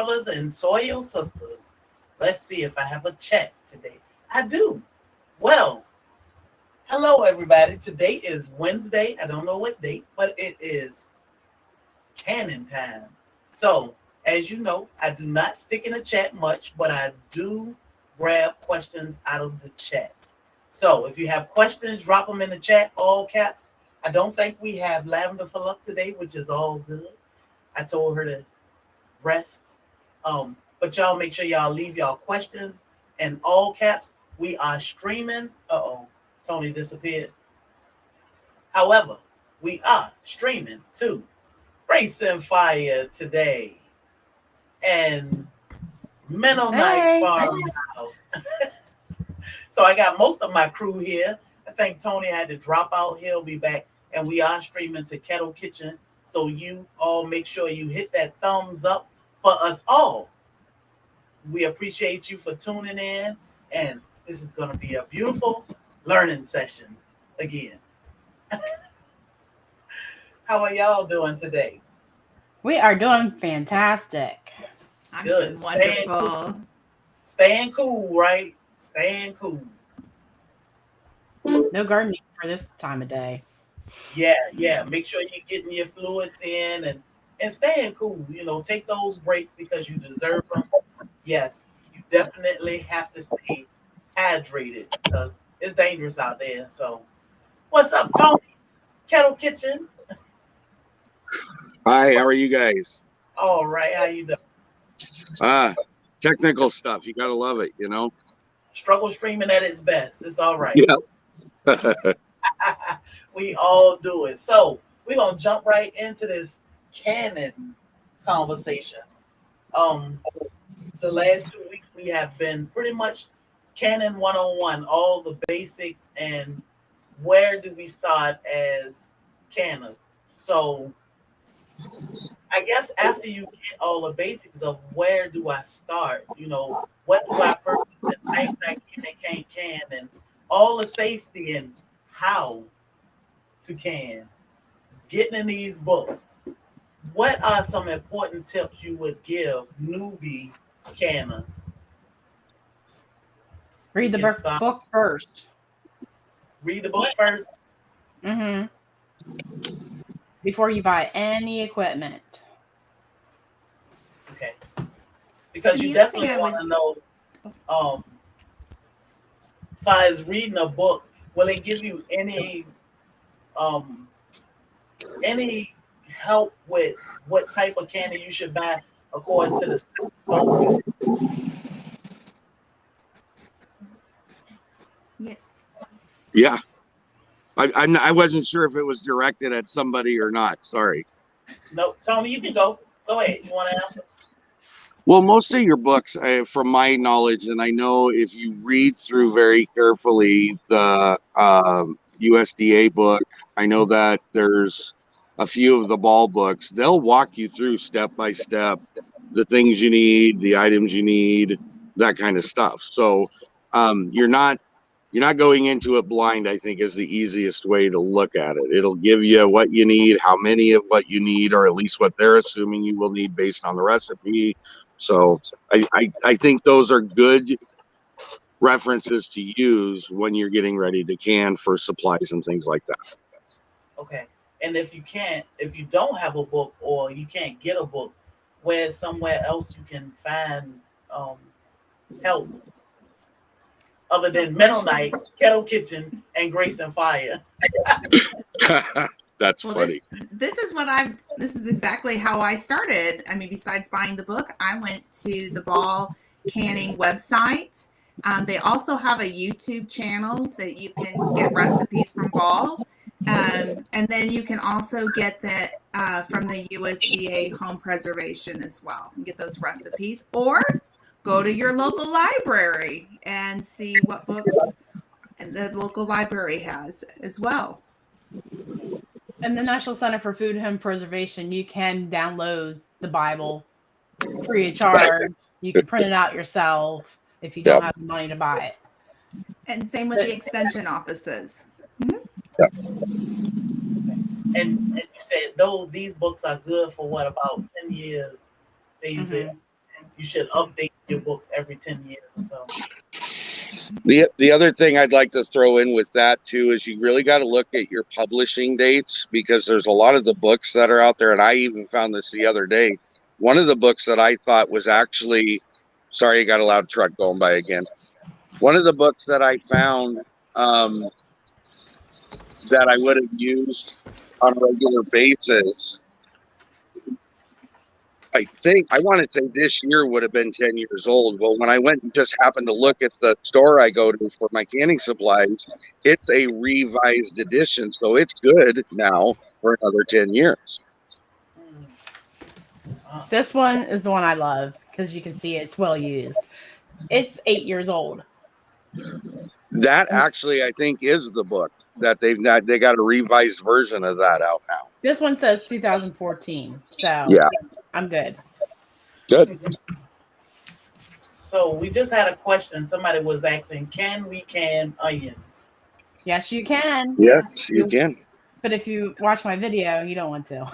brothers and soil sisters. Let's see if I have a chat today. I do. Well, hello everybody. Today is Wednesday. I don't know what date, but it is canon time. So, as you know, I do not stick in the chat much, but I do grab questions out of the chat. So, if you have questions, drop them in the chat, all caps. I don't think we have Lavender for luck today, which is all good. I told her to rest. But y'all make sure y'all leave y'all questions in all caps. We are streaming. Tony disappeared. However, we are streaming to Racing Fire today and Mennonite Farmhouse. So I got most of my crew here. I think Tony had to drop out. He'll be back. And we are streaming to Kettle Kitchen. So you all make sure you hit that thumbs up for us all. We appreciate you for tuning in. And this is going to be a beautiful learning session again. How are y'all doing today? We are doing fantastic. I'm Good. Wonderful. Staying cool, right? Staying cool. No gardening for this time of day. Yeah. Make sure you're getting your fluids in and staying cool. You know, take those breaks because you deserve them. Yes, you definitely have to stay hydrated because it's dangerous out there. So, what's up, Tony? Kettle Kitchen. Hi, how are you guys? All right, how you doing? Technical stuff. You gotta love it, you know? Struggle streaming at its best. It's all right. Yeah. We all do it. So we're gonna jump right into this canon conversations. The last 2 weeks we have been pretty much canon 101, all the basics and where do we start as canons. So I guess after you get all the basics of where do I start, you know, what do I purchase and things I can and all the safety and how to can. Getting in these books, what are some important tips you would give newbie canners? Read the book first. Read the book first? Mm-hmm. Before you buy any equipment. Okay. Because you definitely want to know, as far as reading a book, will it give you any help with what type of candy you should buy according to the scope? Yes. Yeah. I wasn't sure if it was directed at somebody or not. Sorry. No, Tony, you can go. Go ahead. You want to answer? Well, most of your books, from my knowledge, and I know if you read through very carefully the USDA book, I know that there's a few of the ball books. They'll walk you through step by step the things you need, the items you need, that kind of stuff. So you're not going into it blind, I think, is the easiest way to look at it. It'll give you what you need, how many of what you need, or at least what they're assuming you will need based on the recipe. So I think those are good references to use when you're getting ready to can for supplies and things like that. Okay. And if you don't have a book or you can't get a book, where's somewhere else you can find help? Other than Mennonite, Kettle Kitchen, and Grace and Fire. That's funny. This is exactly how I started. I mean, besides buying the book, I went to the Ball Canning website. They also have a YouTube channel that you can get recipes from Ball. And then you can also get that from the USDA Home Preservation as well and get those recipes. Or go to your local library and see what books the local library has as well. And the National Center for Food and Home Preservation, you can download the Bible free of charge. You can print it out yourself if you don't have the money to buy it. And same with the extension offices. Mm-hmm. And you said these books are good for what, about 10 years? They use it. you should update your books every 10 years or so. The other thing I'd like to throw in with that too is you really got to look at your publishing dates, because there's a lot of the books that are out there, and I even found this the other day. One of the books that I thought was actually, sorry, I got a loud truck going by again. One of the books that I found that I would have used on a regular basis, I think I want to say this year would have been 10 years old. Well, when I went and just happened to look at the store I go to for my canning supplies, it's a revised edition. So it's good now for another 10 years. This one is the one I love because you can see it's well used. It's 8 years old. That actually, I think, is the book that they got a revised version of that out now. This one says 2014. So yeah, I'm good. Good. So we just had a question. Somebody was asking, can we can onions? Yes, you can. Yes, you can. But if you watch my video, you don't want to.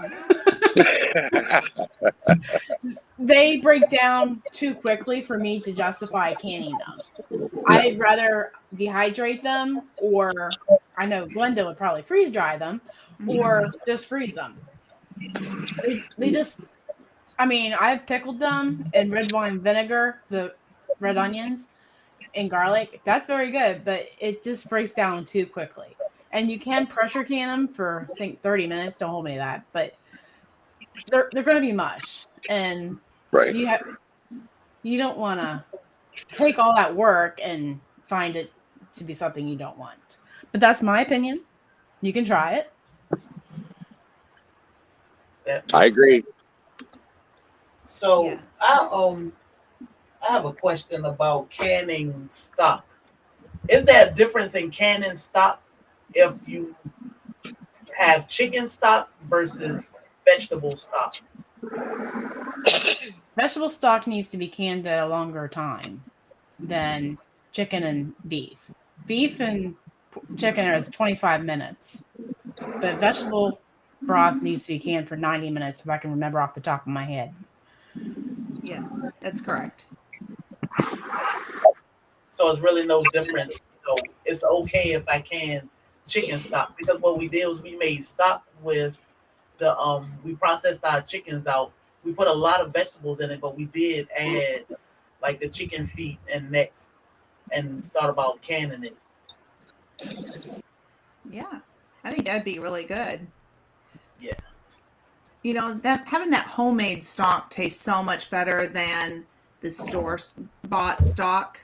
They break down too quickly for me to justify canning them. I'd rather dehydrate them, or I know Glenda would probably freeze dry them, or just freeze them. They just, I mean, I've pickled them in red wine vinegar, the red onions and garlic. That's very good, but it just breaks down too quickly. And you can pressure can them for, I think, 30 minutes. Don't hold me to that, but they're going to be mush, and right. You don't want to take all that work and find it to be something you don't want. But that's my opinion. You can try it. I agree. So Yeah. I have a question about canning stock. Is there a difference in canning stock if you have chicken stock versus vegetable stock? Vegetable stock needs to be canned at a longer time than chicken and beef. Beef and chicken is 25 minutes, but vegetable broth needs to be canned for 90 minutes, if I can remember off the top of my head. Yes, that's correct. So it's really no difference. So it's okay if I can chicken stock, because what we did was we made stock with the we processed our chickens out. We put a lot of vegetables in it, but we did add like the chicken feet and necks and thought about canning it. Yeah, I think that'd be really good. Yeah. You know, that having that homemade stock tastes so much better than the store bought stock.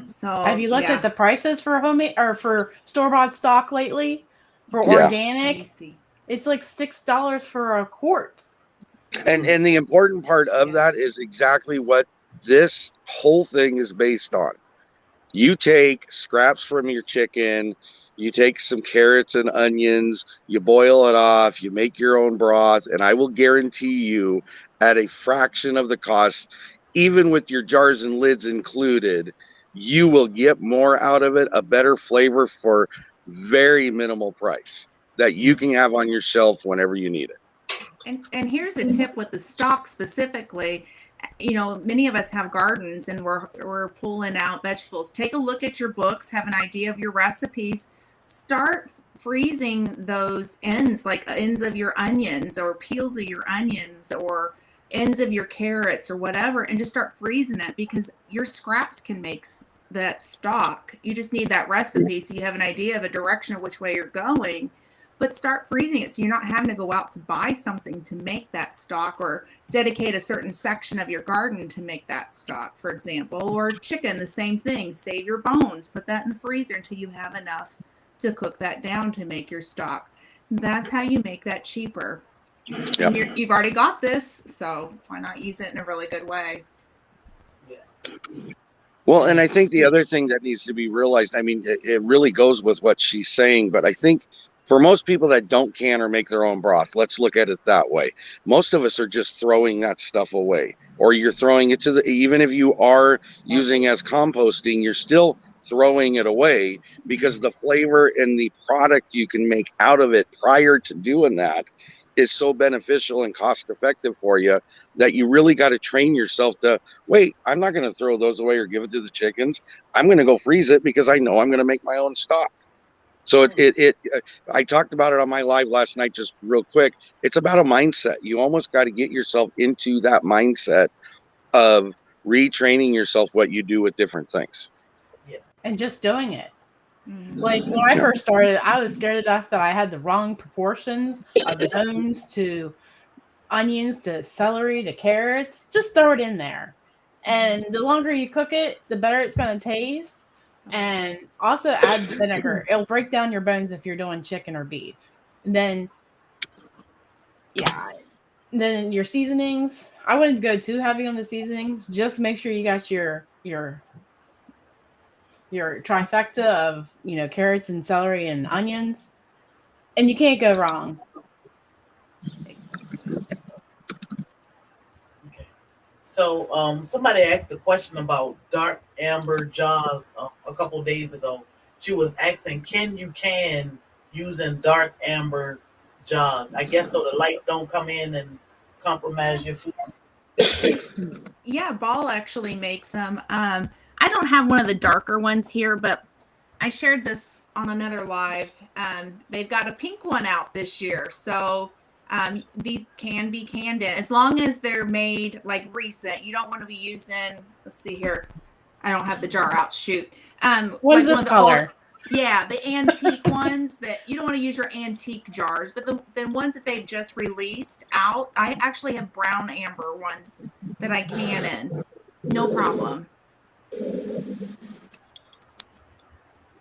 So have you looked at the prices for homemade or for store-bought stock lately? For organic, it's like $6 for a quart. And the important part of that is exactly what this whole thing is based on. You take scraps from your chicken, you take some carrots and onions, you boil it off, you make your own broth, and I will guarantee you at a fraction of the cost, even with your jars and lids included, you will get more out of it, a better flavor for very minimal price that you can have on your shelf whenever you need it. And here's a tip with the stock specifically. You know, many of us have gardens and we're pulling out vegetables. Take a look at your books, have an idea of your recipes. Start freezing those ends, like ends of your onions or peels of your onions or ends of your carrots or whatever, and just start freezing it, because your scraps can make that stock. You just need that recipe so you have an idea of a direction of which way you're going. But start freezing it so you're not having to go out to buy something to make that stock, or dedicate a certain section of your garden to make that stock, for example. Or chicken, the same thing. Save your bones. Put that in the freezer until you have enough to cook that down to make your stock. That's how you make that cheaper. Yep. And you've already got this, so why not use it in a really good way? Yeah. Well, and I think the other thing that needs to be realized, I mean, it really goes with what she's saying, but I think for most people that don't can or make their own broth, let's look at it that way. Most of us are just throwing that stuff away, or you're throwing it to even if you are using as composting, you're still throwing it away, because the flavor and the product you can make out of it prior to doing that is so beneficial and cost effective for you that you really got to train yourself to wait. I'm not going to throw those away or give it to the chickens. I'm going to go freeze it because I know I'm going to make my own stock. So I talked about it on my live last night, just real quick. It's about a mindset. You almost got to get yourself into that mindset of retraining yourself what you do with different things. Yeah. And just doing it. Mhm. Like when I first started, I was scared to death that I had the wrong proportions of stones to onions to celery to carrots. Just throw it in there. And the longer you cook it, the better it's going to taste. And also add vinegar. It'll break down your bones if you're doing chicken or beef. And then, yeah. Then your seasonings. I wouldn't go too heavy on the seasonings. Just make sure you got your trifecta of carrots and celery and onions, and you can't go wrong. Okay. So somebody asked a question about dark amber jars a couple days ago. She was asking, can you can using dark amber jars? I guess so the light don't come in and compromise your food. Yeah, Ball actually makes them. I don't have one of the darker ones here, but I shared this on another live. They've got a pink one out this year, so these can be canned in as long as they're made like recent. You don't want to be using. Let's see here. I don't have the jar out. Shoot. What's like this one of the color? yeah, the antique ones that you don't want to use your antique jars, but the ones that they've just released out, I actually have brown amber ones that I can in. No problem.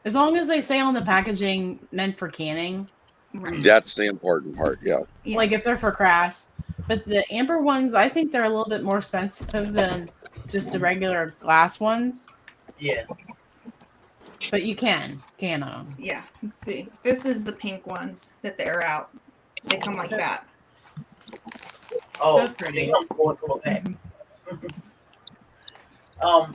As long as they say on the packaging meant for canning, Right. That's the important part. Yeah. Yeah. like if they're for crafts. But the amber ones, I think they're a little bit more expensive than just the regular glass ones. Yeah. But you can them. Yeah. Let's see. This is the pink ones that they're out. They come like that. Oh, So pretty. they come forward to a pack.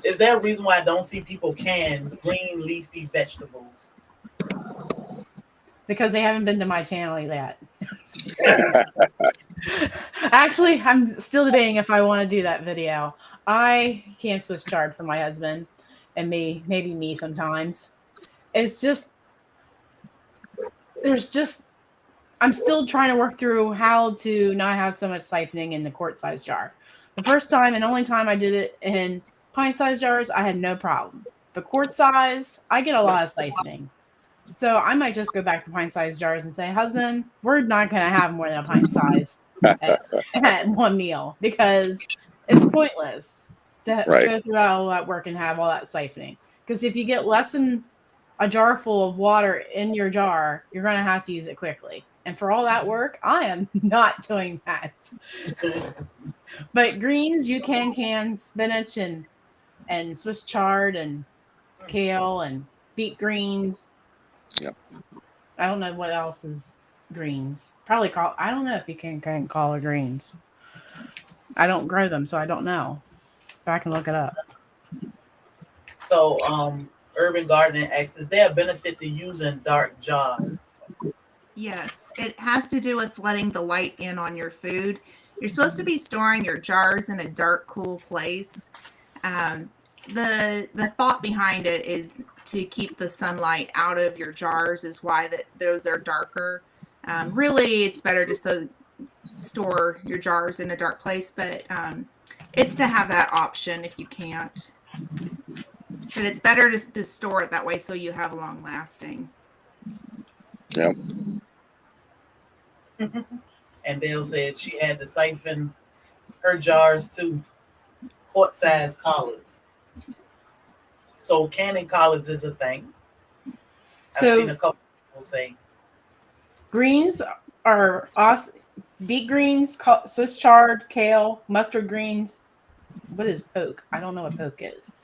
Is there a reason why I don't see people can green leafy vegetables? Because they haven't been to my channel yet. Actually, I'm still debating if I want to do that video. I can't Swiss chard for my husband and maybe me sometimes. It's just, I'm still trying to work through how to not have so much siphoning in the quart size jar. The first time and only time I did it in pint size jars, I had no problem. The quart size, I get a lot of siphoning. So I might just go back to pint size jars and say, husband, we're not going to have more than a pint size at one meal because it's pointless to go through all that work and have all that siphoning. Because if you get less than a jar full of water in your jar, you're going to have to use it quickly. And for all that work, I am not doing that. But greens, you can spinach and Swiss chard and kale and beet greens. Yep. I don't know what else is greens. Probably I don't know if you can collard greens. I don't grow them, so I don't know. But I can look it up. So, Urban Gardening asks, is there a benefit to using dark jars? Yes, it has to do with letting the light in on your food. You're supposed to be storing your jars in a dark, cool place. The thought behind it is to keep the sunlight out of your jars is why those are darker. Really, it's better just to store your jars in a dark place, but it's to have that option if you can't. But it's better to store it that way so you have long lasting. Yeah. And Dale said she had to siphon her jars to quart-sized collards. So canning collards is a thing. I've seen a couple people say. Greens are awesome. Beet greens, Swiss chard, kale, mustard greens. What is poke? I don't know what poke is.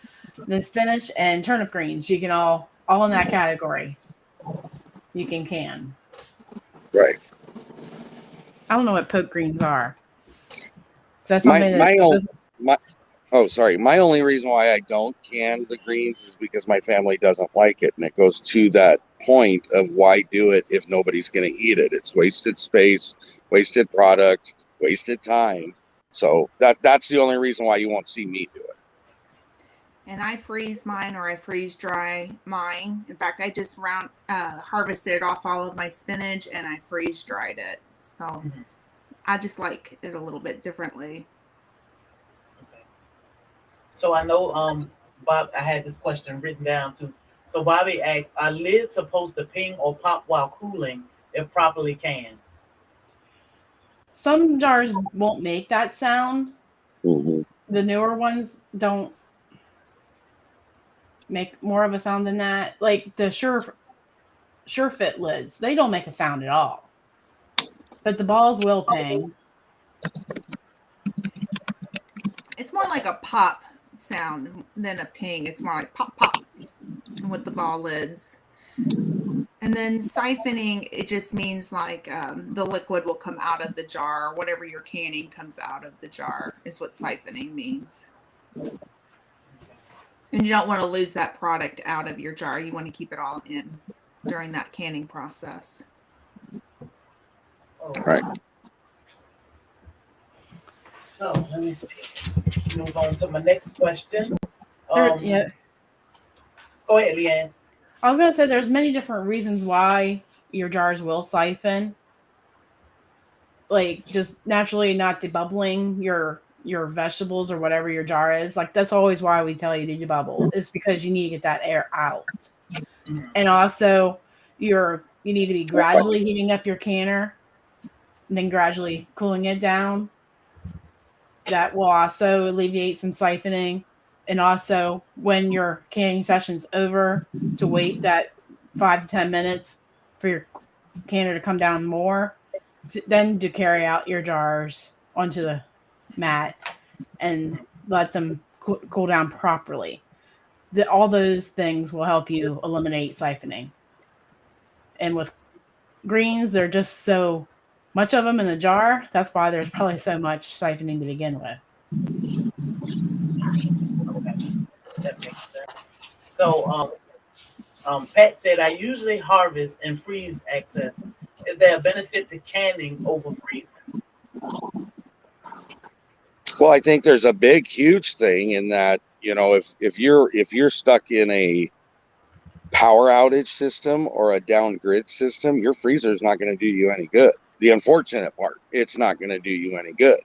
Then spinach and turnip greens. You can all in that category. You can. Right. I don't know what poke greens are. Is that something Oh, sorry. My only reason why I don't can the greens is because my family doesn't like it. And it goes to that point of why do it if nobody's going to eat it? It's wasted space, wasted product, wasted time. So that's the only reason why you won't see me do it. And I freeze mine or I freeze dry mine. In fact, I just harvested off all of my spinach and I freeze dried it. So I just like it a little bit differently. Okay. So I know, Bob, I had this question written down too. So Bobby asked, are lids supposed to ping or pop while cooling if properly canned? Some jars won't make that sound. Mm-hmm. The newer ones don't make more of a sound than that. Like the Sure Fit lids, they don't make a sound at all. But the balls will ping. It's more like a pop sound than a ping. It's more like pop, pop with the ball lids. And then siphoning, it just means like the liquid will come out of the jar. Whatever you're canning comes out of the jar is what siphoning means. And you don't want to lose that product out of your jar. You want to keep it all in during that canning process. Oh, Right. So let me see. Move on to my next question. Yeah. Go ahead, Leanne. I was gonna say there's many different reasons why your jars will siphon. Like just naturally not debubbling your vegetables or whatever your jar is. Like that's always why we tell you to debubble. It's because you need to get that air out. And also you need to be gradually heating up your canner and then gradually cooling it down. That will also alleviate some siphoning. And also when your canning session's over, to wait that 5 to 10 minutes for your canner to come down more, then to carry out your jars onto the mat and let them cool down properly. All those things will help you eliminate siphoning. And with greens, they're just so much of them in the jar. That's why there's probably so much siphoning to begin with. Okay, that makes sense. So, Pat said, I usually harvest and freeze excess. Is there a benefit to canning over freezing? Well, I think there's a big, huge thing in that, if you're stuck in a power outage system or a down grid system, your freezer is not going to do you any good. The unfortunate part, it's not going to do you any good.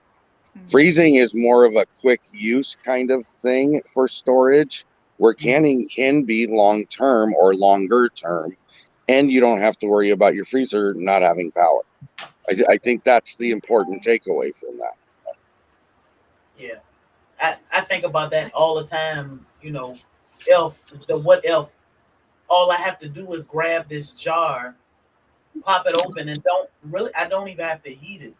Freezing is more of a quick use kind of thing for storage, where canning can be long term or longer term, and you don't have to worry about your freezer not having power. I think that's the important takeaway from that. Yeah. I think about that all the time. What if all I have to do is grab this jar, pop it open, and I don't even have to heat it.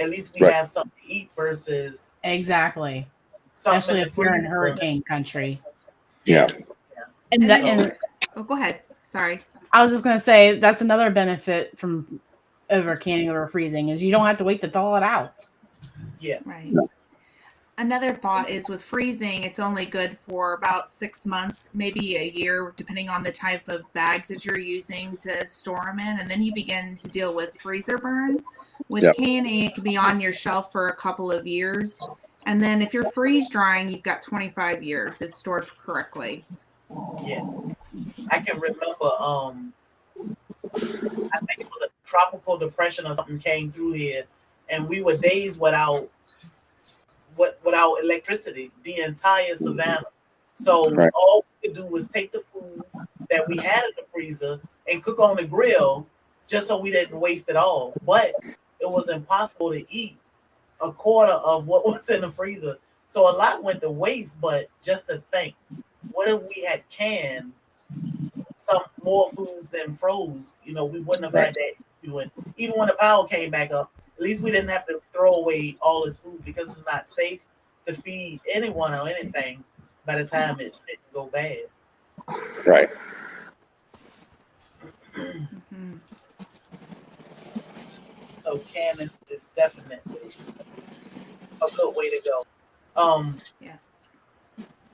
At least we Right. have something to eat versus Exactly. something Especially in the if you're in freezer. hurricane country. Yeah. Oh, go ahead. Sorry. I was just going to say that's another benefit from over canning over freezing is you don't have to wait to thaw it out. Yeah. Right. Another thought is with freezing, it's only good for about 6 months, maybe a year, depending on the type of bags that you're using to store them in. And then you begin to deal with freezer burn. With canning, it can be on your shelf for a couple of years. And then if you're freeze drying, you've got 25 years if stored correctly. Yeah. I can remember, I think it was a tropical depression or something came through here, and we were days without electricity, the entire Savannah. So all we could do was take the food that we had in the freezer and cook on the grill just so we didn't waste it all. But it was impossible to eat a quarter of what was in the freezer. So a lot went to waste, but just to think, what if we had canned some more foods than froze? We wouldn't have had that issue. And even when the power came back up, at least we didn't have to throw away all this food because it's not safe to feed anyone or anything by the time it's sit and go bad. Right. So canning is definitely a good way to go. Yes.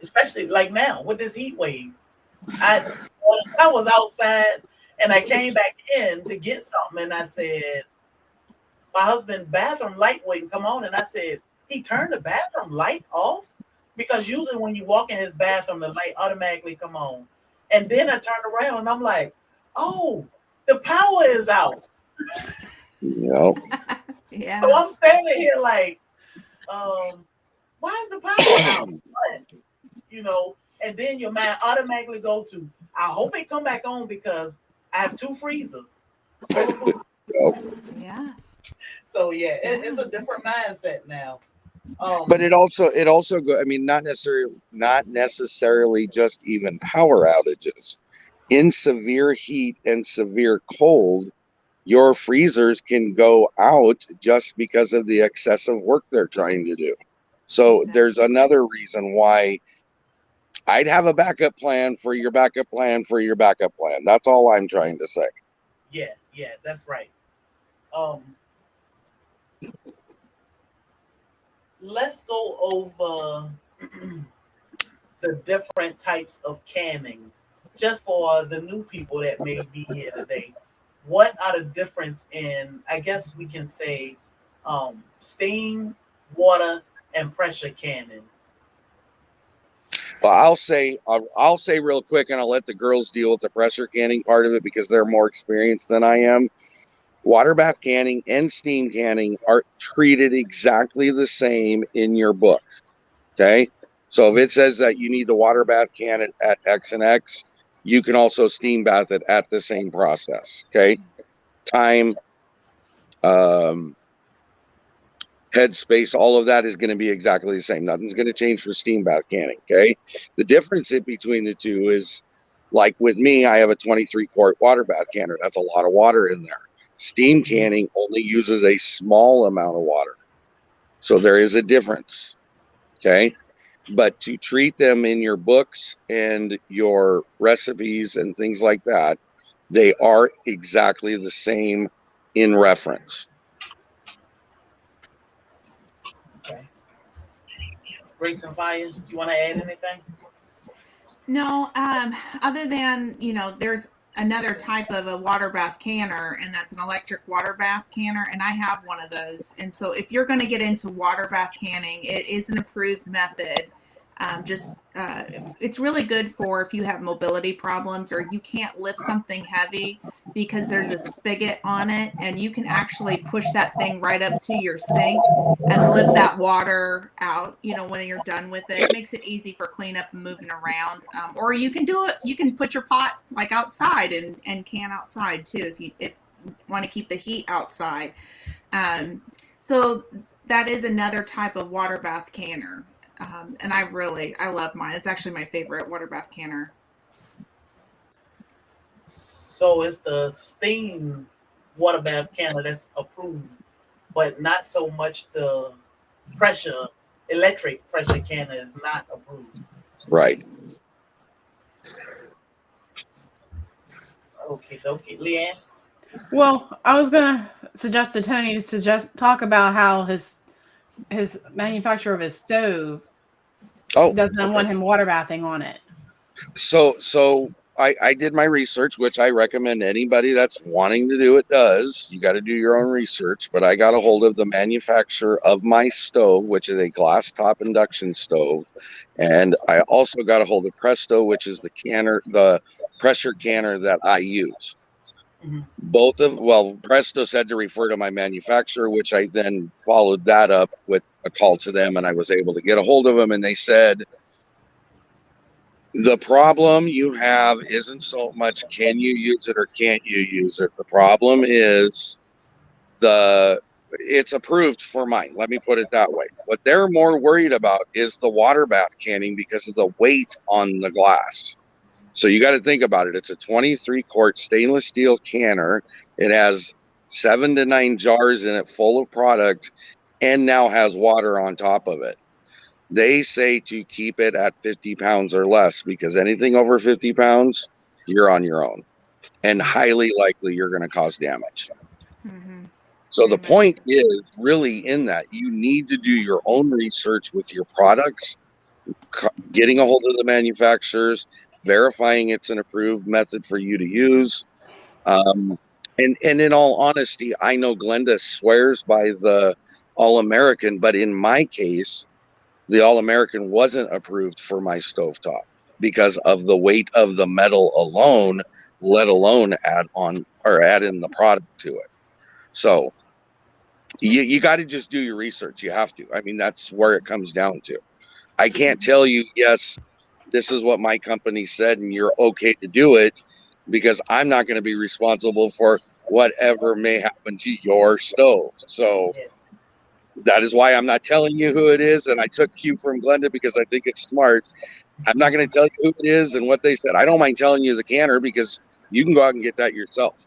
Especially like now with this heat wave. I I was outside and I came back in to get something and I said, my husband's bathroom light wouldn't come on. And I said, he turned the bathroom light off? Because usually when you walk in his bathroom, the light automatically come on. And then I turned around and I'm like, oh, the power is out. Yep. Yeah. So I'm standing here like, why is the power out? What? You know, and then your mind automatically go to, I hope it come back on because I have 2 freezers full of food. Yeah. So yeah, it's a different mindset now. But it also go. I mean, not necessarily just even power outages. In severe heat and severe cold, your freezers can go out just because of the excessive work they're trying to do. So Exactly. there's another reason why I'd have a backup plan for your backup plan for your backup plan. That's all I'm trying to say. Yeah, that's right. Um, let's go over the different types of canning, just for the new people that may be here today. What are the difference in? I guess we can say steam, water, and pressure canning. Well, I'll say real quick, and I'll let the girls deal with the pressure canning part of it because they're more experienced than I am. Water bath canning and steam canning are treated exactly the same in your book. Okay. So if it says that you need the water bath can it at X and X, you can also steam bath it at the same process. Okay. Time, um, headspace, all of that is going to be exactly the same. Nothing's going to change for steam bath canning. Okay. The difference in between the two is like with me, I have a 23-quart water bath canner. That's a lot of water in there. Steam canning only uses a small amount of water. So there is a difference. Okay. But to treat them in your books and your recipes and things like that, they are exactly the same in reference. Okay. Grace and Fire, you want to add anything? No, other than, there's another type of a water bath canner, and that's an electric water bath canner, and I have one of those. And so if you're going to get into water bath canning, it is an approved method. It's really good for if you have mobility problems or you can't lift something heavy, because there's a spigot on it and you can actually push that thing right up to your sink and lift that water out, when you're done with it. It makes it easy for cleanup and moving around. Or you can do it, you can put your pot like outside and can outside too, if you want to keep the heat outside. So that is another type of water bath canner. And I love mine. It's actually my favorite water bath canner. So it's the steam water bath canner that's approved, but not so much the pressure electric pressure canner is not approved. Right. Okay, Leanne. Well, I was gonna suggest to Tony to talk about how his manufacturer of his stove doesn't want him water bathing on it. So I did my research, which I recommend anybody that's wanting to do it does. You got to do your own research, but I got a hold of the manufacturer of my stove, which is a glass top induction stove. And I also got a hold of Presto, which is the pressure canner that I use. Presto said to refer to my manufacturer, which I then followed that up with a call to them, and I was able to get a hold of them, and they said, the problem you have isn't so much can you use it or can't you use it. The problem is it's approved for mine. Let me put it that way. What they're more worried about is the water bath canning because of the weight on the glass. So you got to think about it. It's a 23-quart stainless steel canner. It has 7 to 9 jars in it full of product and now has water on top of it. They say to keep it at 50 pounds or less because anything over 50 pounds, you're on your own. And highly likely you're going to cause damage. Mm-hmm. So the point is really in that you need to do your own research with your products, getting a hold of the manufacturers, verifying it's an approved method for you to use. And in all honesty, I know Glenda swears by the All-American, but in my case, the All-American wasn't approved for my stovetop because of the weight of the metal alone, let alone add in the product to it. So you got to just do your research. You have to. I mean, that's where it comes down to. I can't tell you, yes, this is what my company said and you're okay to do it, because I'm not going to be responsible for whatever may happen to your stove. So that is why I'm not telling you who it is. And I took cue from Glenda because I think it's smart. I'm not going to tell you who it is and what they said. I don't mind telling you the canner because you can go out and get that yourself.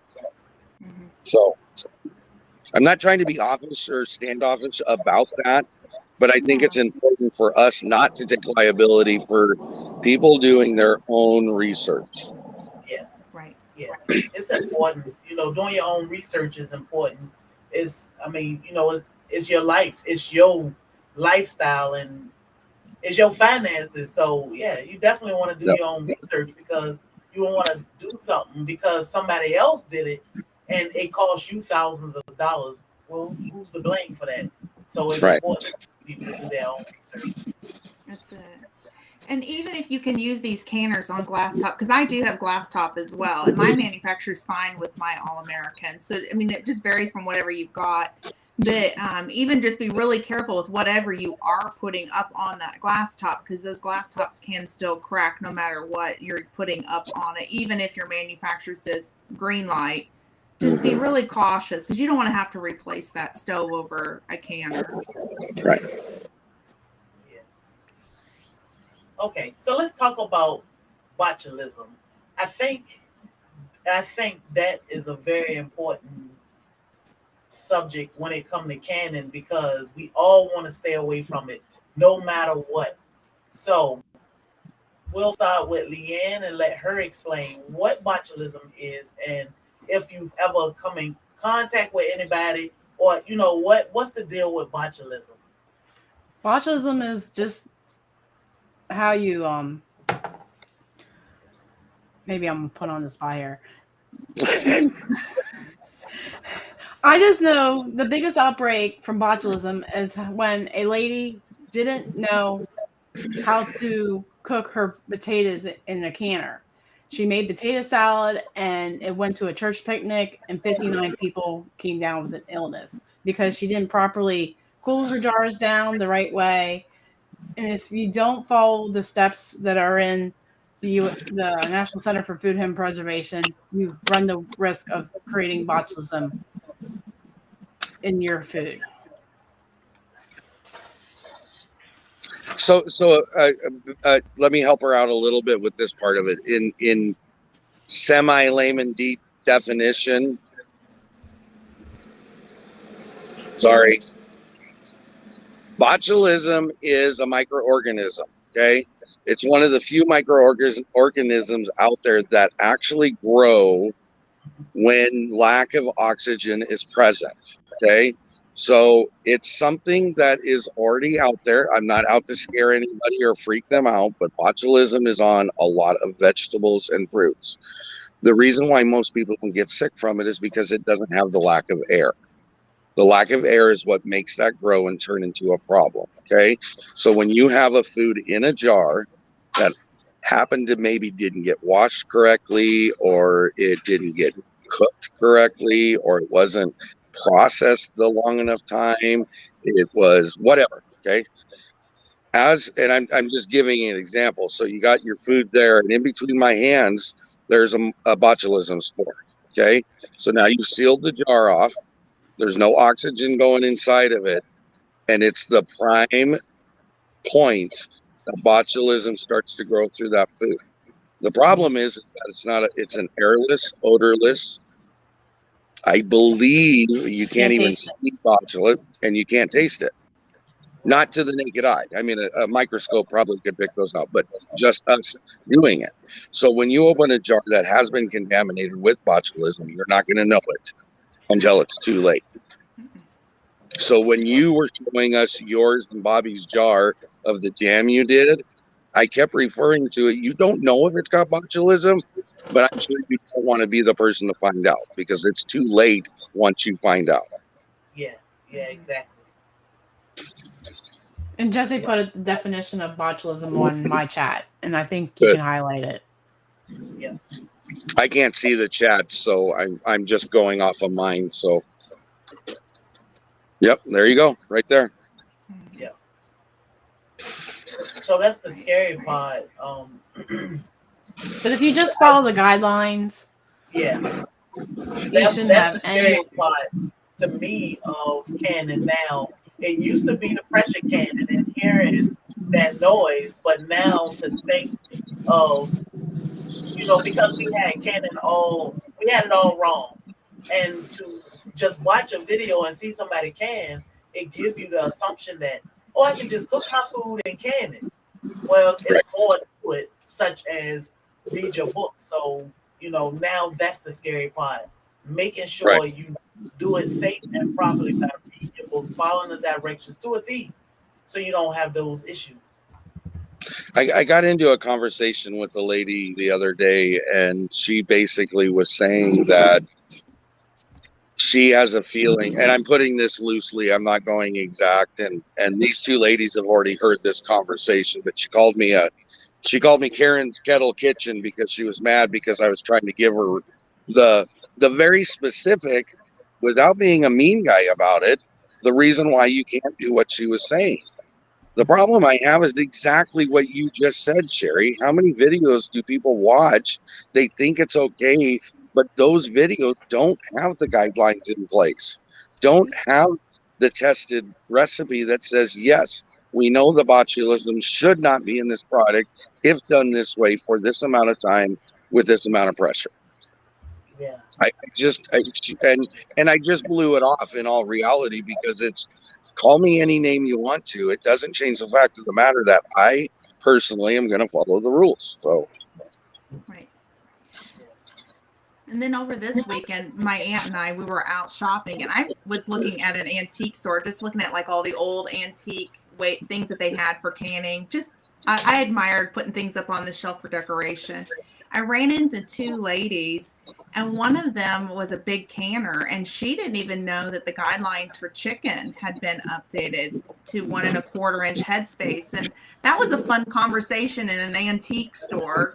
So I'm not trying to be offish or standoffish about that, but I think it's important for us not to take liability for people doing their own research. Yeah. Right. Yeah. It's important. Doing your own research is important. It's your life. It's your lifestyle and it's your finances. So yeah, you definitely want to do your own research because you don't want to do something because somebody else did it and it cost you thousands of dollars. Well, who's to blame for that? So it's important for people to do their own research. That's it. And even if you can use these canners on glass top, because I do have glass top as well, and my manufacturer's fine with my All-American. So, I mean, it just varies from whatever you've got. But even just be really careful with whatever you are putting up on that glass top, because those glass tops can still crack no matter what you're putting up on it. Even if your manufacturer says green light, just be really cautious because you don't want to have to replace that stove over a canner. Right. Okay, so let's talk about botulism. I think that is a very important subject when it comes to canning because we all want to stay away from it no matter what. So we'll start with Leanne and let her explain what botulism is and if you've ever come in contact with anybody or what's the deal with botulism. Botulism is just how you maybe I'm put on the spot here. I just know the biggest outbreak from botulism is when a lady didn't know how to cook her potatoes in a canner. She made potato salad and it went to a church picnic and 59 people came down with an illness because she didn't properly cool her jars down the right way. And if you don't follow the steps that are in the National Center for Food and Preservation, you run the risk of creating botulism in your food. So let me help her out a little bit with this part of it. In semi-layman definition, sorry, botulism is a microorganism, okay? It's one of the few microorganisms out there that actually grow when lack of oxygen is present, okay? So it's something that is already out there. I'm not out to scare anybody or freak them out, but botulism is on a lot of vegetables and fruits. The reason why most people can get sick from it is because it doesn't have the lack of air. The lack of air is what makes that grow and turn into a problem, okay? So when you have a food in a jar that happened to maybe didn't get washed correctly or it didn't get cooked correctly or it wasn't processed the long enough time, it was whatever, okay? And I'm just giving an example. So you got your food there and in between my hands, there's a botulism spore, okay? So now you've sealed the jar off. There's no oxygen going inside of it. And it's the prime point that botulism starts to grow through that food. The problem is that it's an airless, odorless. I believe you can't even see botulism and you can't taste it. Not to the naked eye. I mean, a microscope probably could pick those out, but just us doing it. So when you open a jar that has been contaminated with botulism, you're not going to know it until it's too late. So when you were showing us yours and Bobby's jar of the jam you did, I kept referring to it. You don't know if it's got botulism, but I'm sure you don't want to be the person to find out because it's too late once you find out. Yeah, exactly. And Jesse put a definition of botulism on my chat, and I think you Good. can highlight it. Yeah. I can't see the chat, so I'm just going off of mine. So, yep, there you go, right there. Yeah. So that's the scary part. But if you just follow the guidelines, Yeah, you shouldn't that's have the any. scariest part to me of canning now. It used to be the pressure canning and hearing that noise, but now to think of, because we had it all wrong, and to just watch a video and see somebody can, it gives you the assumption that, oh, I can just cook my food and can it. Well, Right. it's more to it, such as read your book. So, now that's the scary part. Making sure Right. you do it safe and properly by reading your book, following the directions to a T, so you don't have those issues. I got into a conversation with a lady the other day, and she basically was saying that she has a feeling, and I'm putting this loosely, I'm not going exact, and these two ladies have already heard this conversation, but she called me Karen's Kettle Kitchen because she was mad because I was trying to give her the very specific, without being a mean guy about it, the reason why you can't do what she was saying. The problem I have is exactly what you just said, Sherry. How many videos do people watch? They think it's okay, but those videos don't have the guidelines in place, don't have the tested recipe that says, yes, we know the botulism should not be in this product if done this way for this amount of time with this amount of pressure. Yeah. And I just blew it off in all reality because it's, call me any name you want to. It doesn't change the fact of the matter that I personally am going to follow the rules. So, Right. And then over this weekend, my aunt and I, we were out shopping, and I was looking at an antique store, just looking at like all the old antique things that they had for canning. Just I admired putting things up on the shelf for decoration. I ran into two ladies, and one of them was a big canner, and she didn't even know that the guidelines for chicken had been updated to 1.25 inch headspace. And that was a fun conversation in an antique store,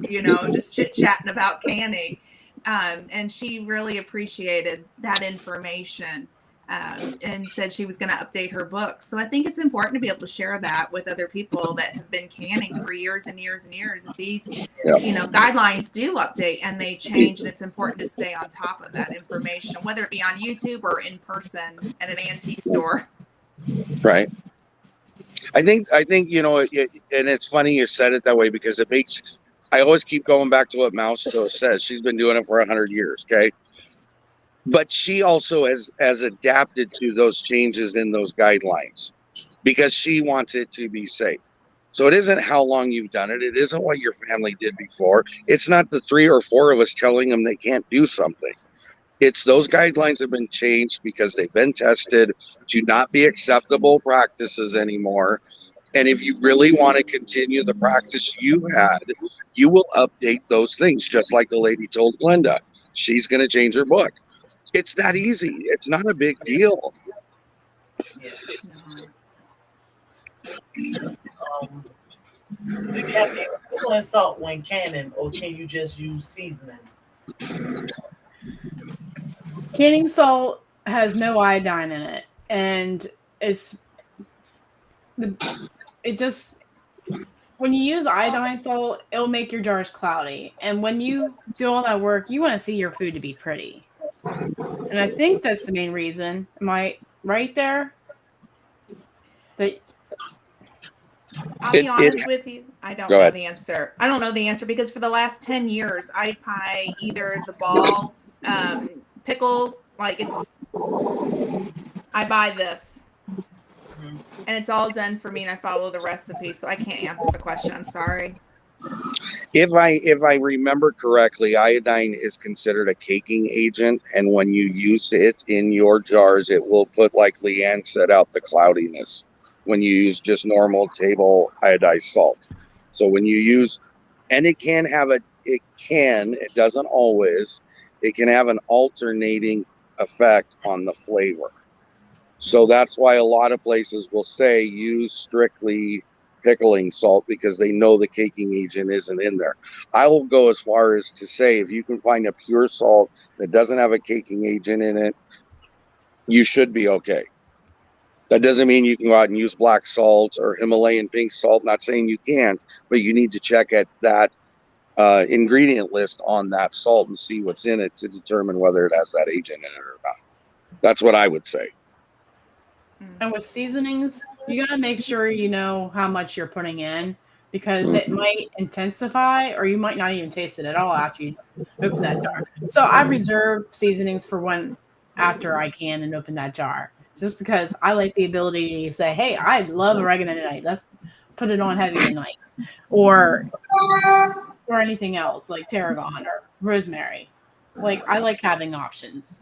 just chit chatting about canning. And she really appreciated that information, and said she was going to update her book. So I think it's important to be able to share that with other people that have been canning for years and years and years. That these, guidelines do update and they change, and it's important to stay on top of that information, whether it be on YouTube or in person at an antique store. right. I think, and it's funny you said it that way because it makes, I always keep going back to what Mouse says. She's been doing it for 100 years. Okay. But she also has adapted to those changes in those guidelines because she wants it to be safe. So it isn't how long you've done it. It isn't what your family did before. It's not the 3 or 4 of us telling them they can't do something. It's those guidelines have been changed because they've been tested to not be acceptable practices anymore. And if you really want to continue the practice you had, you will update those things, just like the lady told Glenda. She's going to change her book. It's that easy. It's not a big deal. Yeah. No. Do you have to use pickle and salt when canning, or can you just use seasoning? Canning salt has no iodine in it, and when you use iodine salt, it'll make your jars cloudy. And when you do all that work, you want to see your food to be pretty. And I think that's the main reason. Am I right there? But I'll be honest with you. I don't know the answer. I don't know the answer because for the last 10 years, I buy either the ball pickle, I buy this. And it's all done for me, and I follow the recipe, so I can't answer the question. I'm sorry. If I remember correctly, iodine is considered a caking agent, and when you use it in your jars, it will put, like Leanne said, out the cloudiness when you use just normal table iodized salt. So when you use, and it it doesn't always, it can have an alternating effect on the flavor. So that's why a lot of places will say use strictly pickling salt because they know the caking agent isn't in there. I will go as far as to say if you can find a pure salt that doesn't have a caking agent in it, you should be okay. That doesn't mean you can go out and use black salt or Himalayan pink salt. Not saying you can't, but you need to check at that ingredient list on that salt and see what's in it to determine whether it has that agent in it or not. That's what I would say. And with seasonings, you got to make sure you know how much you're putting in because it might intensify or you might not even taste it at all after you open that jar. So I reserve seasonings for when after I can and open that jar just because I like the ability to say, hey, I love oregano tonight. Let's put it on heavy tonight. Or anything else like tarragon or rosemary. Like I like having options.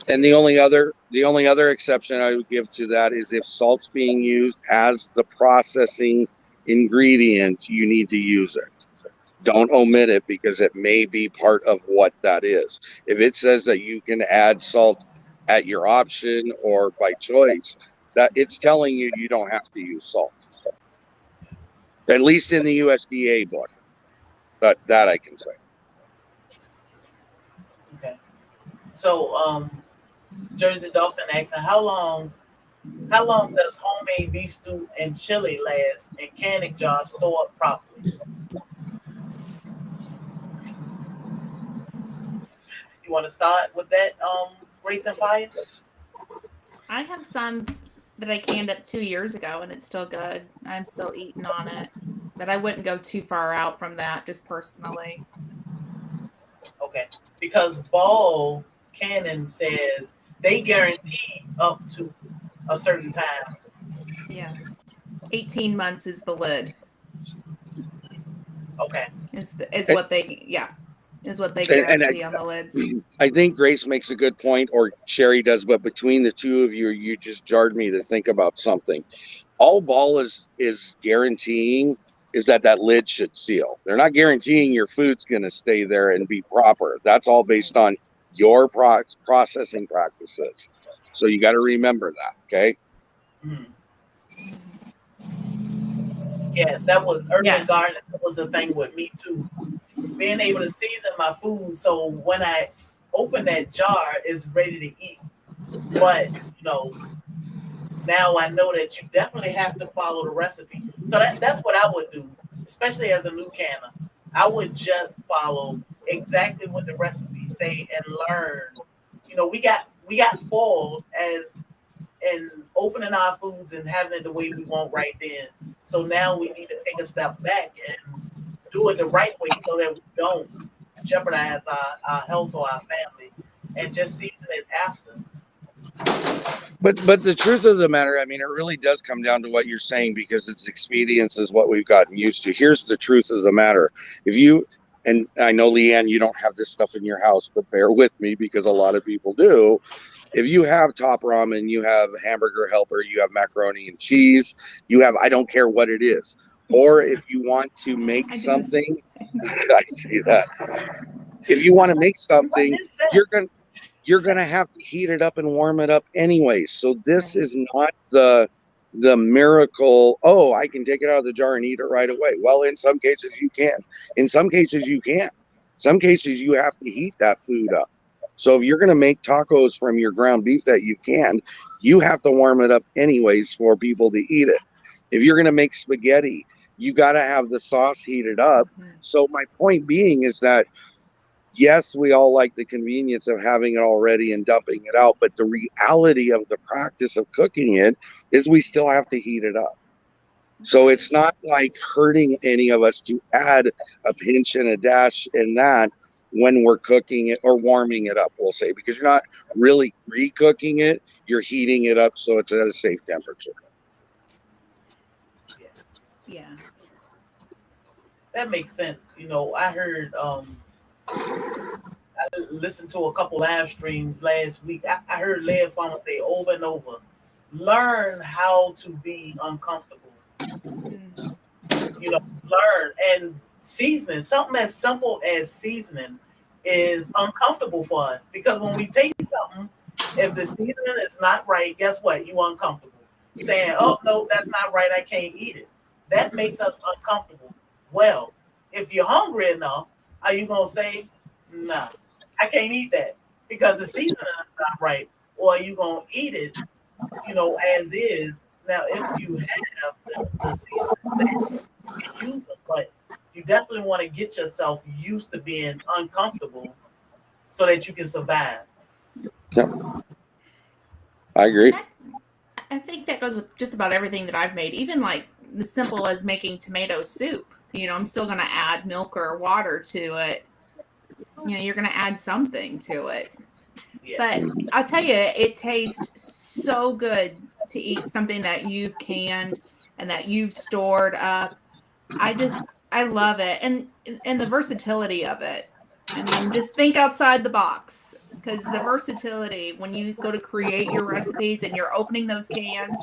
And the only other exception I would give to that is if salt's being used as the processing ingredient, you need to use it. Don't omit it because it may be part of what that is. If it says that you can add salt at your option or by choice, that it's telling you you don't have to use salt. At least in the USDA book. That I can say. Okay. So Jersey Dolphin asking, how long does homemade beef stew and chili last in canning jars stored properly? You want to start with that, Grace and Fire? I have some that I canned up 2 years ago, and it's still good. I'm still eating on it, but I wouldn't go too far out from that, just personally. Okay, because Ball Cannon says they guarantee up to a certain time. Yes, 18 months is the lid. Okay, Is what they guarantee on the lids. I think Grace makes a good point, or Sherry does, but between the two of you, you just jarred me to think about something. All Ball is guaranteeing is that lid should seal. They're not guaranteeing your food's going to stay there and be proper. That's all based on your processing practices. So you got to remember that, okay? mm-hmm. Yeah, that was urban garden. That was the thing with me too. Being able to season my food so when I open that jar, it's ready to eat. But now I know that you definitely have to follow the recipe. So that's what I would do, especially as a new canner. I would just follow exactly what the recipe say and learn. We got spoiled as in opening our foods and having it the way we want right then. So now we need to take a step back and do it the right way so that we don't jeopardize our health or our family and just season it after. But the truth of the matter, I mean, it really does come down to what you're saying because it's expedience is what we've gotten used to. Here's the truth of the matter. If you, and I know, Leanne, you don't have this stuff in your house, but bear with me because a lot of people do. If you have top ramen, you have hamburger helper, you have macaroni and cheese, you have, I don't care what it is. Or if you want to make something, I see that. If you want to make something, you're gonna have to heat it up and warm it up anyway. So this is not the miracle. Oh, I can take it out of the jar and eat it right away. Well, in some cases you can. In some cases you can't. Some cases you have to heat that food up. So if you're gonna make tacos from your ground beef that you canned, you have to warm it up anyways for people to eat it. If you're gonna make spaghetti, you got to have the sauce heated up. So my point being is that yes, we all like the convenience of having it already and dumping it out, but the reality of the practice of cooking it is we still have to heat it up. So it's not like hurting any of us to add a pinch and a dash in that when we're cooking it or warming it up, we'll say, because you're not really re-cooking it, you're heating it up so it's at a safe temperature. Yeah. That makes sense. I heard I listened to a couple live streams last week. I heard Led Farmer say over and over, learn how to be uncomfortable. Mm. Learn. And seasoning, something as simple as seasoning is uncomfortable for us because when we taste something, if the seasoning is not right, guess what? You're uncomfortable. You're saying, oh, no, that's not right. I can't eat it. That makes us uncomfortable. Well, if you're hungry enough, are you going to say, nah, I can't eat that because the seasoning is not right? Or are you going to eat it, as is? Now, if you have the seasonings that you can use them, but you definitely want to get yourself used to being uncomfortable so that you can survive. Yep. I agree. I think that goes with just about everything that I've made, even like as simple as making tomato soup. I'm still going to add milk or water to it. You're going to add something to it. Yeah. But I'll tell you, it tastes so good to eat something that you've canned and that you've stored up. I love it. And the versatility of it. I mean, just think outside the box, because the versatility when you go to create your recipes and you're opening those cans,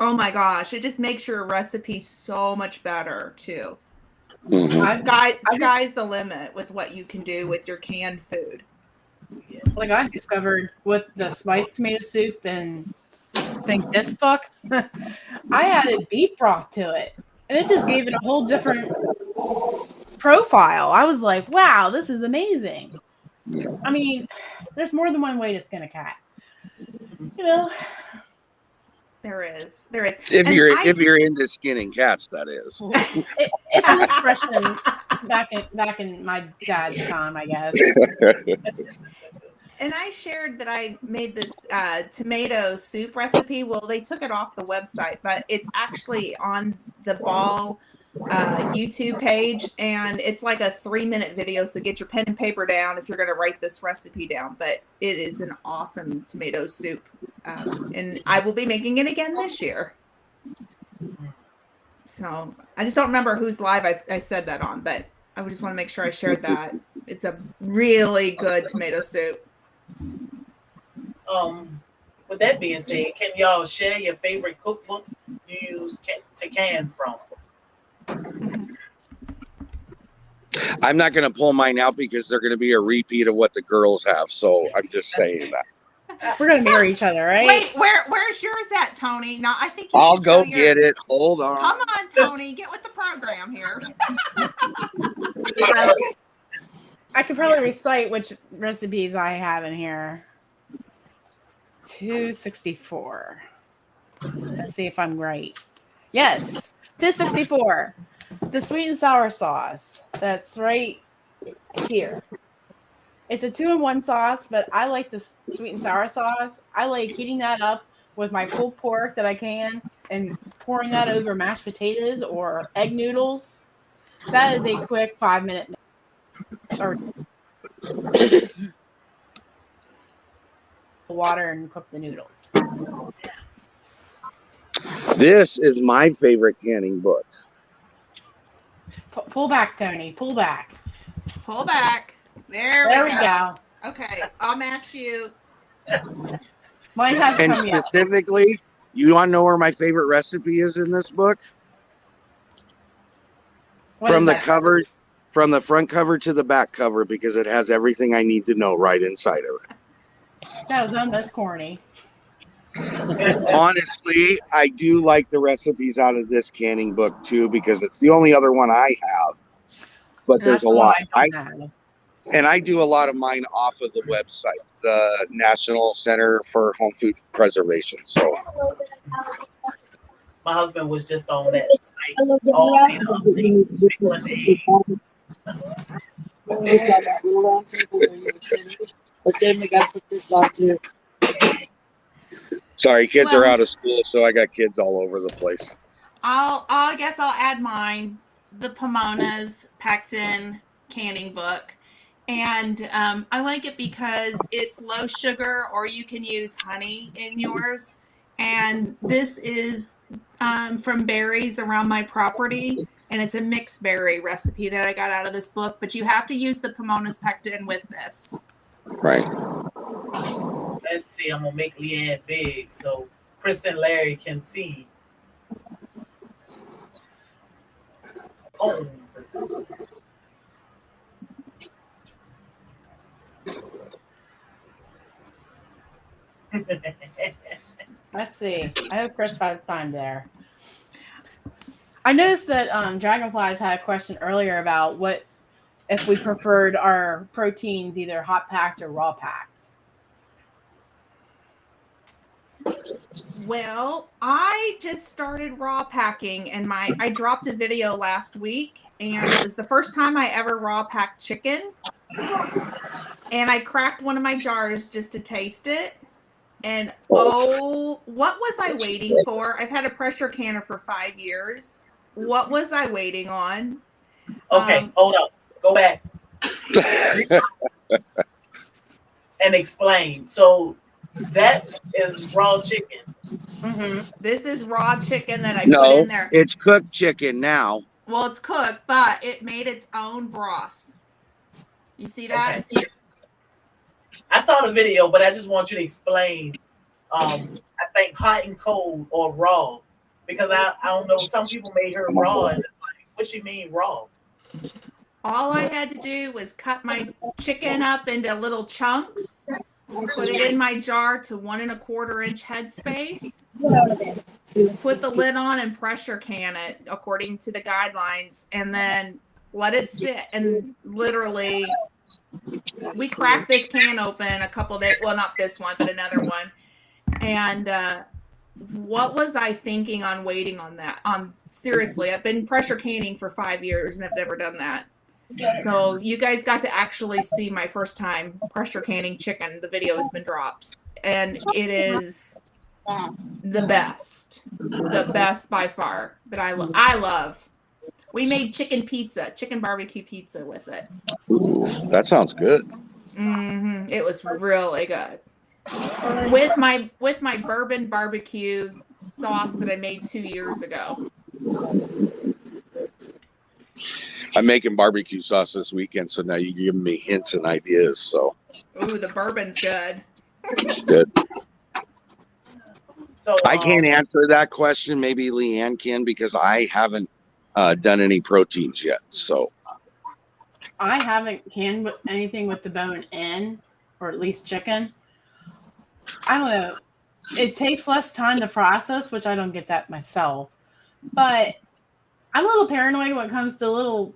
oh my gosh, it just makes your recipe so much better too. Mm-hmm. Sky's the limit with what you can do with your canned food. Yeah. Like I've discovered with the spiced tomato soup and I think this book, I added beef broth to it. And it just gave it a whole different profile. I was like, wow, this is amazing. I mean, there's more than one way to skin a cat. There is. If you're into skinning cats, that is. It's an expression back in my dad's time, I guess. And I shared that I made this tomato soup recipe. Well, they took it off the website, but it's actually on the Ball YouTube page, and it's like a 3-minute video. So get your pen and paper down if you're going to write this recipe down. But it is an awesome tomato soup, and I will be making it again this year. So I just don't remember whose live I said that on, but I just want to make sure I shared that. It's a really good tomato soup. With that being said, can y'all share your favorite cookbooks you use to can from? I'm not going to pull mine out because they're going to be a repeat of what the girls have. So I'm just saying that. We're going to mirror each other, right? Wait, where's yours at, Tony? No, I think I'll go get it. Hold on. Come on, Tony, get with the program here. I could probably recite which recipes I have in here. 264. Let's see if I'm right. Yes, 264. The sweet and sour sauce. That's right here. It's a 2-in-1 sauce, but I like the sweet and sour sauce. I like heating that up with my pulled pork that I can and pouring that over mashed potatoes or egg noodles. That is a quick 5-minute or water and cook the noodles. This is my favorite canning book. Pull back, Tony. Pull back. Pull back. There we go. Okay, I'll match you. Mine has And come yet. specifically, you want to know where my favorite recipe is in this book? From the cover, from the front cover to the back cover, because it has everything I need to know right inside of it. That was almost corny. Honestly, I do like the recipes out of this canning book too, because it's the only other one I have. But there's a lot. And I do a lot of mine off of the website, the National Center for Home Food Preservation. So my husband was just on that site all day But then we got to put this on too. sorry, kids are out of school, so I got kids all over the place. I guess I'll add mine, the Pomona's Pectin canning book. And I like it because it's low sugar, or you can use honey in yours. And this is from berries around my property. And it's a mixed berry recipe that I got out of this book, but you have to use the Pomona's pectin with this. Right. Let's see. I'm gonna make Leanne big so Chris and Larry can see. Oh, Let's see. I hope Chris has time there. I noticed that Dragonflies had a question earlier about what if we preferred our proteins either hot packed or raw packed. Well, I just started raw packing, and I dropped a video last week, and it was the first time I ever raw packed chicken. And I cracked one of my jars just to taste it. And oh, what was I waiting for? I've had a pressure canner for 5 years. What was I waiting on? okay, hold up. Go back and explain. So that is raw chicken. Mm-hmm. This is raw chicken that I put No, in there. it's cooked chicken now. Well, it's cooked, but it made its own broth. You see that? Okay. I saw the video, but I just want you to explain. I think hot and cold or raw, because I don't know. Some people may hear raw and it's like, what you mean raw? All I had to do was cut my chicken up into little chunks, put it in my jar to 1 1/4 inch headspace, put the lid on and pressure can it according to the guidelines, and then let it sit. And literally, we cracked this can open a couple days. Well, not this one, but another one. And what was I thinking on waiting on that? Seriously, I've been pressure canning for 5 years and I've never done that. So you guys got to actually see my first time pressure canning chicken. The video has been dropped, and it is the best by far that I love. We made chicken barbecue pizza with it. Ooh, that sounds good. Mm-hmm. It was really good. With my bourbon barbecue sauce that I made 2 years ago. I'm making barbecue sauce this weekend, so now you're giving me hints and ideas. So, ooh, the bourbon's good. Good. So I can't answer that question. Maybe Leanne can, because I haven't done any proteins yet. So I haven't canned anything with the bone in, or at least chicken. I don't know. It takes less time to process, which I don't get that myself. But I'm a little paranoid when it comes to little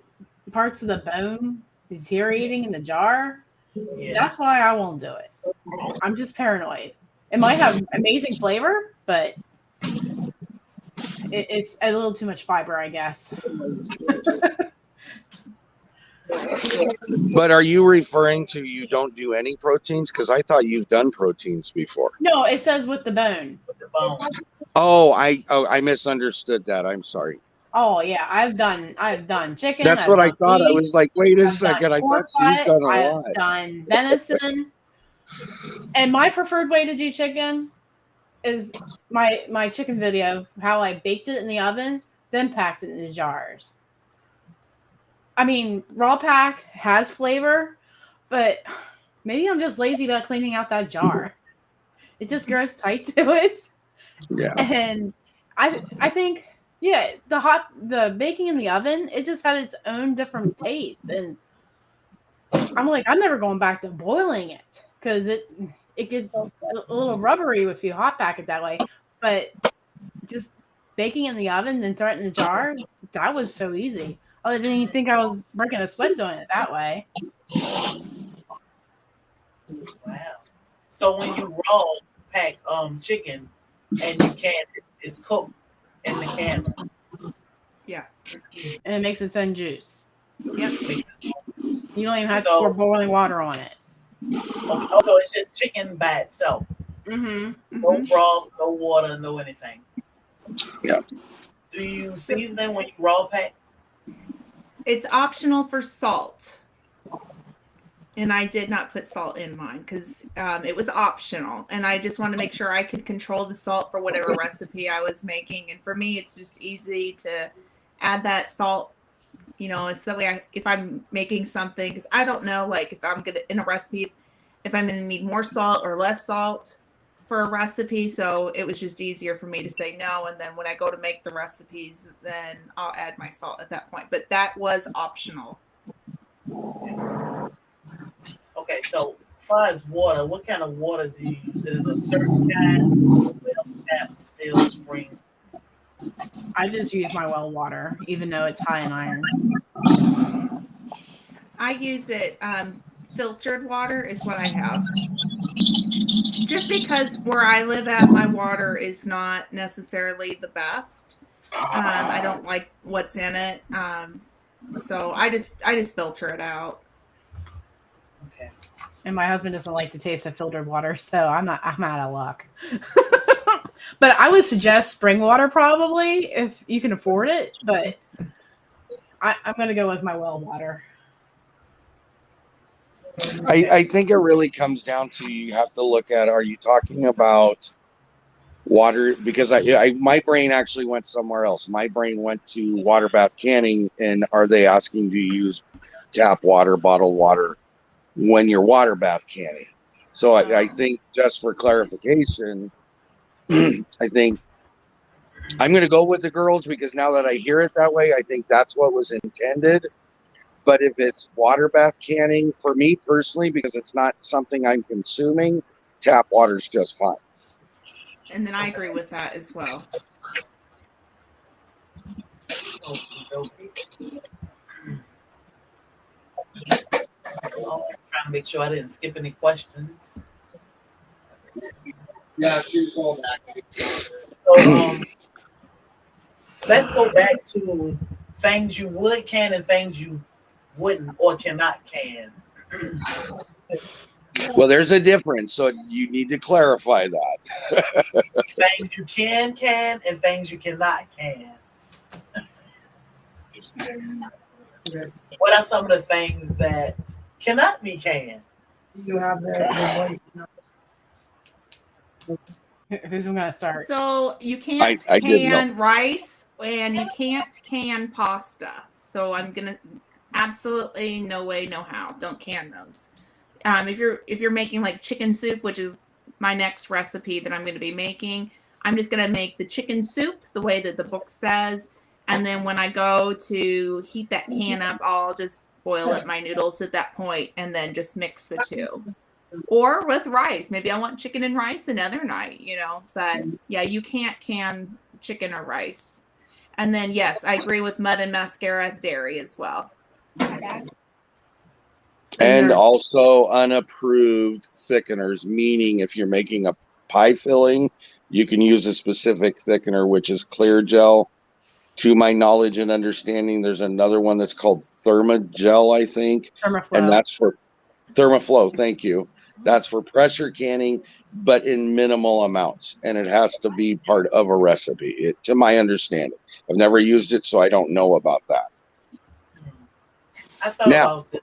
parts of the bone deteriorating in the jar. Yeah. That's why I won't do it. I'm just paranoid. It might have amazing flavor, but it's a little too much fiber, I guess. But are you referring to you don't do any proteins? Because I thought you've done proteins before. No, it says with the bone. With the bone. Oh, I misunderstood that. I'm sorry. Oh yeah, I've done chicken. That's I've what I done thought. I beef, was like, wait a I've second. I done thought pork she's done a butt, lot. I've done venison. And my preferred way to do chicken is my chicken video, how I baked it in the oven, then packed it in the jars. I mean, raw pack has flavor, but maybe I'm just lazy about cleaning out that jar. It just grows tight to it. Yeah. And I think, yeah, the baking in the oven, it just had its own different taste. And I'm like, I'm never going back to boiling it, because it gets a little rubbery if you hot pack it that way. But just baking in the oven and throw it in the jar, that was so easy. I didn't even think I was breaking a sweat doing it that way. Wow. So when you raw pack chicken and you can it's cooked in the can. Yeah. And it makes its own juice. Yep. You don't even have to pour boiling water on it. Oh, so it's just chicken by itself. Mm-hmm. No broth, no water, no anything. Yeah. Do you season when you raw pack? It's optional for salt. And I did not put salt in mine because it was optional. And I just wanted to make sure I could control the salt for whatever recipe I was making. And for me, it's just easy to add that salt. It's that way if I'm making something, because I don't know, like if I'm gonna in a recipe, if I'm gonna need more salt or less salt for a recipe. So it was just easier for me to say no, and then when I go to make the recipes, then I'll add my salt at that point. But that was optional. Okay, so as far as water, what kind of water do you use? Is it a certain kind? Well, tap, still, spring. I just use my well water, even though it's high in iron. I use it. Filtered water is what I have. Just because where I live at, my water is not necessarily the best. I don't like what's in it. So I just filter it out. Okay. And my husband doesn't like the taste of filtered water, so I'm out of luck. But I would suggest spring water probably if you can afford it. But I'm going to go with my well water. I think it really comes down to, you have to look at, are you talking about water? Because my brain actually went somewhere else. My brain went to water bath canning, and are they asking to use tap water, bottled water when you're water bath canning? So I think, just for clarification, I think I'm going to go with the girls, because now that I hear it that way, I think that's what was intended. But if it's water bath canning, for me personally, because it's not something I'm consuming, tap water's just fine. And then I agree with that as well. Oh, I'm trying to make sure I didn't skip any questions. Yeah, she was going back. So let's go back to things you would can and things you wouldn't or cannot can. Well, there's a difference, so you need to clarify that. Things you can and things you cannot can. What are some of the things that cannot be canned? You have the voice. Who's going to start? So you can't I didn't know. can rice and you can't can pasta. So I'm gonna absolutely no way, no how. Don't can those. If you're making like chicken soup, which is my next recipe that I'm going to be making, I'm just going to make the chicken soup the way that the book says, and then when I go to heat that can up, I'll just boil up my noodles at that point, and then just mix the two. Or with rice, maybe I want chicken and rice another night, But yeah, you can't can chicken or rice. And then yes, I agree with mud and mascara, dairy as well. And also unapproved thickeners, meaning if you're making a pie filling, you can use a specific thickener, which is clear gel. To my knowledge and understanding, there's another one that's called Thermagel, I think. Thermoflow. And that's for Thermoflow. Thank you. That's for pressure canning, but in minimal amounts. And it has to be part of a recipe, to my understanding. I've never used it, so I don't know about that. I thought about this,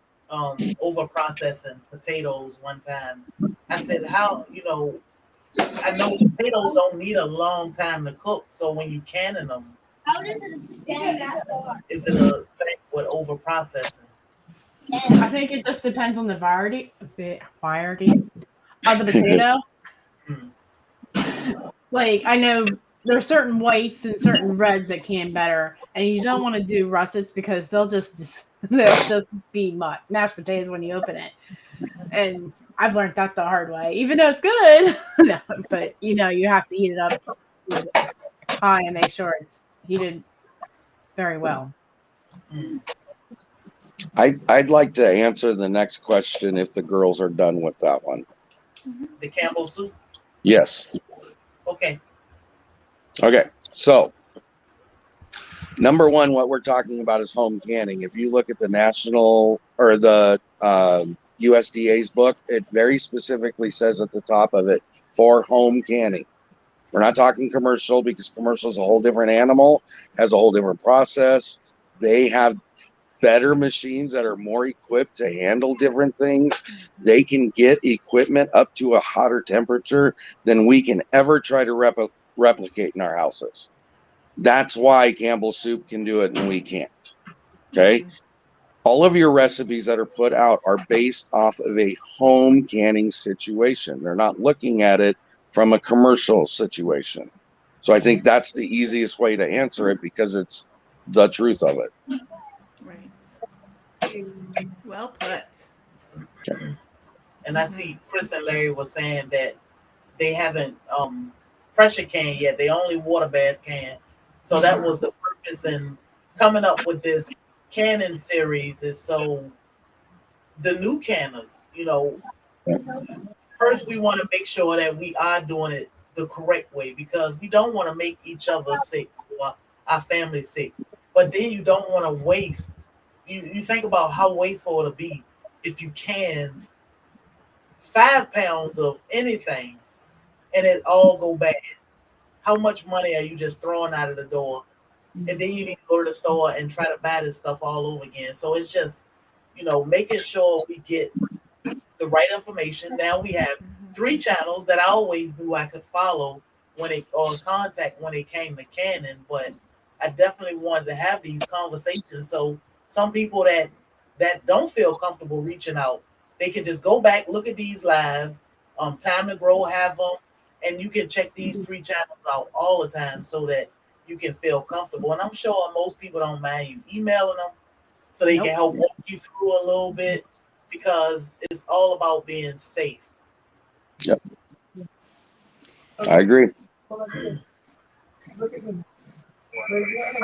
over processing potatoes one time. I said, how, I know potatoes don't need a long time to cook. So when you canning them, How does it stand that far? is it a thing with over processing? I think it just depends on the variety of the potato. Like, I know there's certain whites and certain reds that can better, and you don't want to do russets because they'll just be mashed potatoes when you open it. And I've learned that the hard way, even though it's good. No, but you have to heat it up high and make sure it's heated very well. I'd like to answer the next question if the girls are done with that one. The Campbell soup? Yes. Okay. So number one, what we're talking about is home canning. If you look at the national or the USDA's book, it very specifically says at the top of it, for home canning. We're not talking commercial, because commercial is a whole different animal, has a whole different process. They have better machines that are more equipped to handle different things. They can get equipment up to a hotter temperature than we can ever try to replicate in our houses. That's why Campbell's Soup can do it and we can't. Okay. All of your recipes that are put out are based off of a home canning situation. They're not looking at it from a commercial situation. So I think that's the easiest way to answer it because it's the truth of it. Right. Well put. And I see Chris and Larry was saying that they haven't pressure can yet. They only water bath can. So that was the purpose in coming up with this canning series is so the new canners, first we want to make sure that we are doing it the correct way because we don't want to make each other sick or our family sick. But then you don't want to waste. You think about how wasteful it'll be if you can 5 pounds of anything and it all go bad. How much money are you just throwing out of the door? And then you need to go to the store and try to buy this stuff all over again. So it's just, making sure we get the right information. Now we have 3 channels that I always knew I could follow contact when it came to canning, but I definitely wanted to have these conversations. So some people that don't feel comfortable reaching out, they can just go back, look at these lives, Time to Grow have them, and you can check these 3 channels out all the time so that you can feel comfortable. And I'm sure most people don't mind you emailing them so they can help walk you through a little bit because it's all about being safe. Yep. I agree. I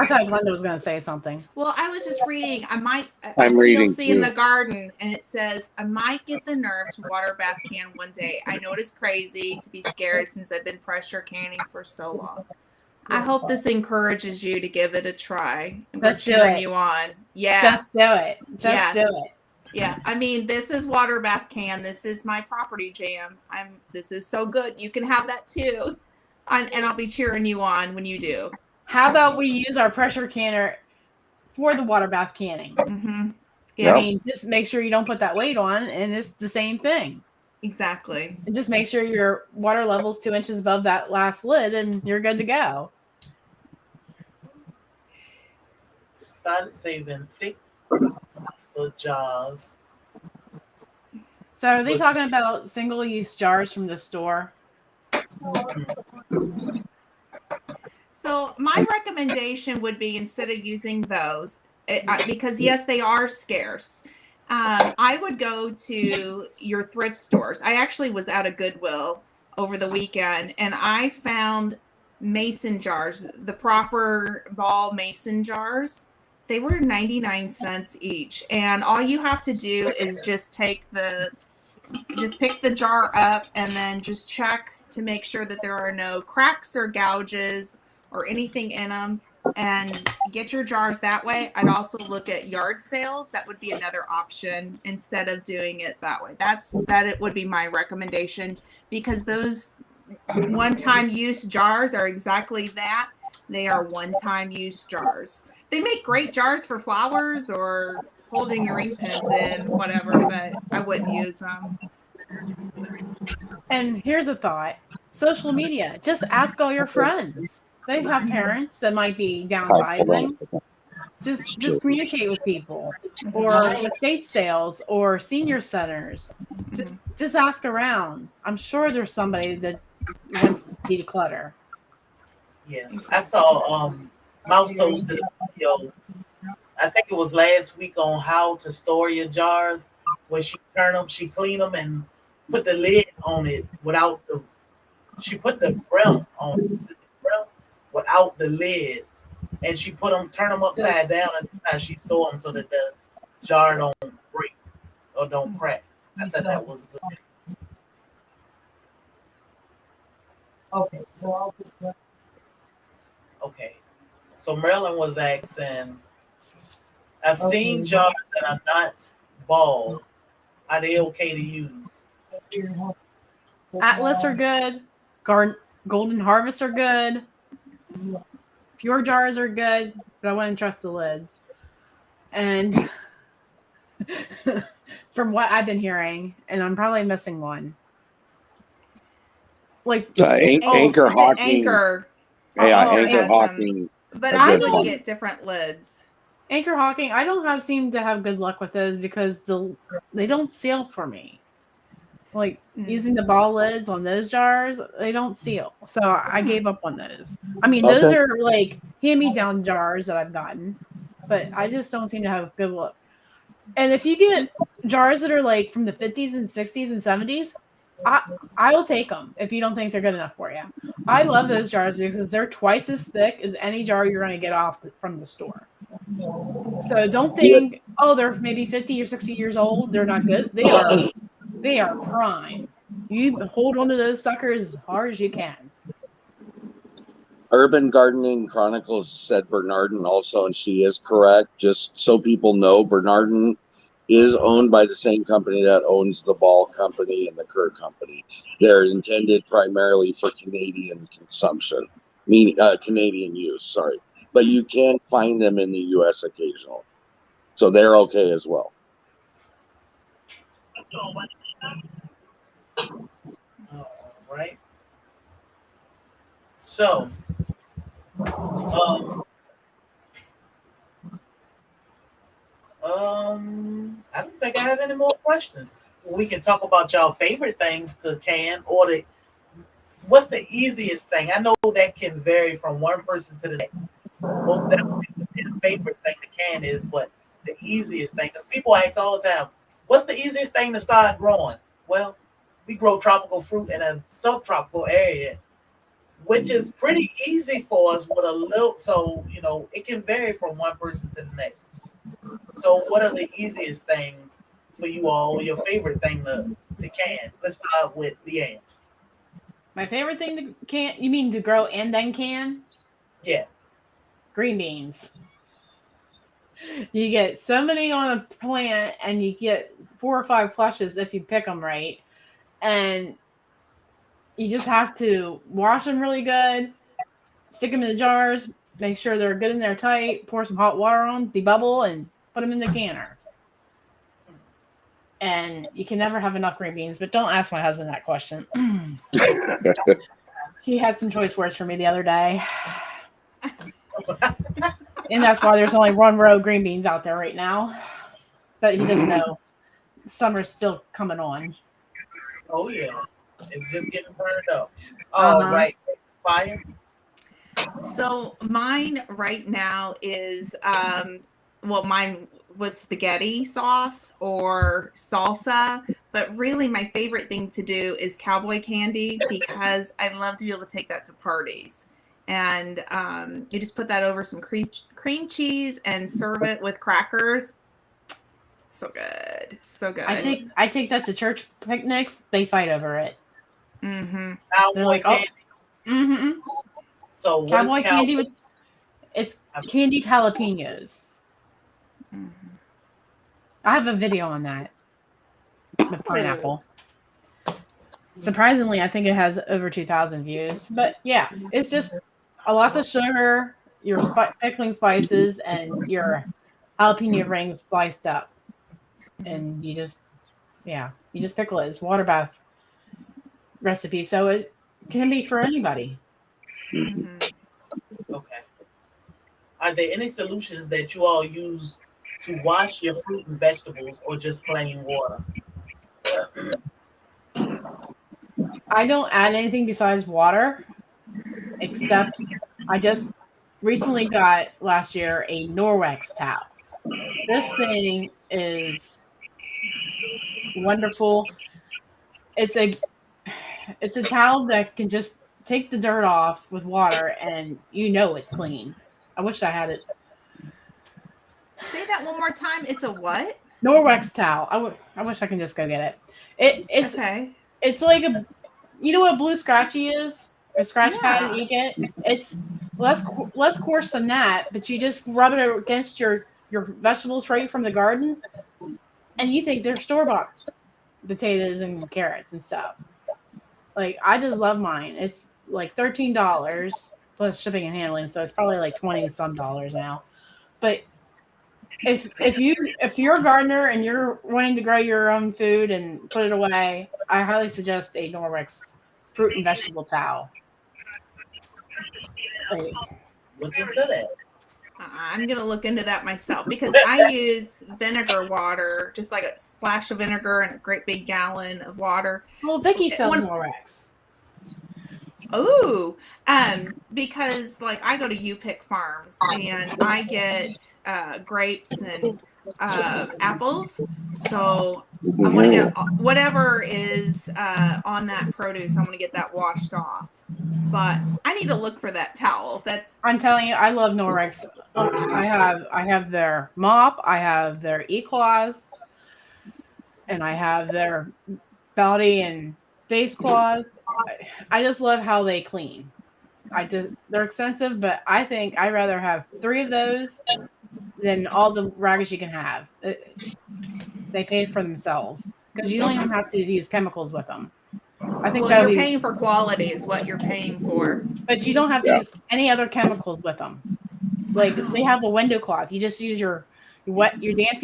thought Glenda was going to say something. Well, I was just reading. I'm reading TLC in too. the garden, and it says I might get the nerve to water bath can one day. I know it's crazy to be scared since I've been pressure canning for so long. I hope this encourages you to give it a try. And we're Just do cheering it. you on. Yeah. Just do it. Just do it. Yeah. I mean, this is water bath can. This is my property jam. This is so good. You can have that too. And I'll be cheering you on when you do. How about we use our pressure canner for the water bath canning? Mm-hmm. Yeah. I mean, just make sure you don't put that weight on, and it's the same thing. Exactly. And just make sure your water level's 2 inches above that last lid, and you're good to go. Started saving thick pasta jars. So are they talking about single-use jars from the store? So my recommendation would be instead of using those, because yes, they are scarce. I would go to your thrift stores. I actually was out of Goodwill over the weekend, and I found mason jars, the proper ball mason jars. They were 99 cents each, and all you have to do is just pick the jar up and then just check to make sure that there are no cracks or gouges or anything in them, and get your jars that way. I'd also look at yard sales. That would be another option instead of doing it that way. It would be my recommendation, because those one-time use jars are exactly that. They are one-time use jars. They make great jars for flowers or holding your ink pens in, whatever, but I wouldn't use them. And here's a thought. Social media. Just ask all your friends. They have parents that might be downsizing. Just communicate with people, or estate sales, or senior centers. Just ask around. I'm sure there's somebody that wants to declutter. Yeah, I saw Mouse Toes did a video. I think it was last week on how to store your jars. When she clean them and put the lid on it without the. She put the brim on it, without the lid, and she turn them upside down, and that's how she store them so that the jar don't break or don't crack. I thought that was good. Okay, so I'll just Okay, so Marilyn was asking, I've seen jars that are not ball. Are they okay to use? Atlas are good. Golden Harvest are good. Pure jars are good, but I wouldn't trust the lids. And from what I've been hearing, and I'm probably missing one, like Anchor Hawking. Anchor. Yeah, Anchor Anchor has Hawking. But A I good would one. get different lids. Anchor Hawking, I don't seem to have good luck with those because they don't seal for me. Like using the ball lids on those jars, they don't seal. So I gave up on those. I mean, those Okay. are like hand-me-down jars that I've gotten, but I just don't seem to have good luck. And if you get jars that are like from the 50s and 60s and 70s, I will take them if you don't think they're good enough for you. I love those jars because they're twice as thick as any jar you're going to get from the store. So don't think, oh, they're maybe 50 or 60 years old. They're not good. They are prime. You hold on to those suckers as hard as you can. Urban Gardening Chronicles said Bernardin also, and she is correct. Just so people know, Bernardin is owned by the same company that owns the Ball Company and the Kerr Company. They're intended primarily for Canadian consumption, meaning Canadian use. Sorry, but you can find them in the U.S. occasionally, so they're okay as well. All right. So, I don't think I have any more questions. We can talk about y'all favorite things to can, or what's the easiest thing? I know that can vary from one person to the next. Most definitely, what their favorite thing to can is, but the easiest thing, because people ask all the time, what's the easiest thing to start growing? Well, we grow tropical fruit in a subtropical area, which is pretty easy for us with a little. So it can vary from one person to the next. So, what are the easiest things for you all? Your favorite thing to can? Let's start with Leanne. My favorite thing to can, you mean to grow and then can? Yeah. Green beans. You get so many on a plant and you get 4 or 5 flushes if you pick them right. And you just have to wash them really good, stick them in the jars, make sure they're good in there tight, pour some hot water on, debubble, and put them in the canner. And you can never have enough green beans, but don't ask my husband that question. He had some choice words for me the other day. And that's why there's only one row of green beans out there right now. But he doesn't know. Summer's still coming on. Oh yeah, it's just getting burned up. All right, fire. So mine right now is mine with spaghetti sauce or salsa, but really my favorite thing to do is cowboy candy because I love to be able to take that to parties. And you just put that over some cream cheese and serve it with crackers. So good. So good. I take that to church picnics. They fight over it. Mm-hmm. Cowboy like, candy. Oh, mm-hmm. So what cowboy is candy with it's candied jalapenos. Mm-hmm. I have a video on that with pineapple. Surprisingly, I think it has over 2,000 views. But yeah, it's just a lot of sugar, your pickling spices, and your jalapeno rings sliced up, and you just pickle it. It's water bath recipe, so it can be for anybody. Mm-hmm. Okay. Are there any solutions that you all use to wash your fruit and vegetables, or just plain water? I don't add anything besides water, except I just recently got last year a Norwex towel. This thing is wonderful. It's a towel that can just take the dirt off with water and it's clean. I wish I had it. Say that one more time. It's a what? Norwex towel. I wish I can just go get it. It's okay. It's like you know what a blue scratchy is? A scratch pad that you get? It's less coarse than that, but you just rub it against your vegetables right from the garden, and you think they're store-bought potatoes and carrots and stuff. Like, I just love mine. It's like $13 plus shipping and handling, so it's probably like 20 some dollars now. But if you're a gardener and you're wanting to grow your own food and put it away, I highly suggest a Norwex fruit and vegetable towel. Like, Look into that. I'm going to look into that myself because I use vinegar water, just like a splash of vinegar and a great big gallon of water. Well, Vicky sells When- Norex. Oh, because like I go to U-Pick Farms and I get grapes and apples. So I want to get whatever is on that produce. I want to get that washed off. But I need to look for that towel. That's I'm telling you, I love Norex. I have their mop, I have their E-Claws, and I have their body and face claws. I just love how they clean. They're expensive, but I think I'd rather have 3 of those than all the rags you can have. They pay for themselves because you don't even have to use chemicals with them. I think well, that would you're be, paying for quality is what you're paying for. but you don't have to Yeah. use any other chemicals with them. Like they have a window cloth. You just use your damp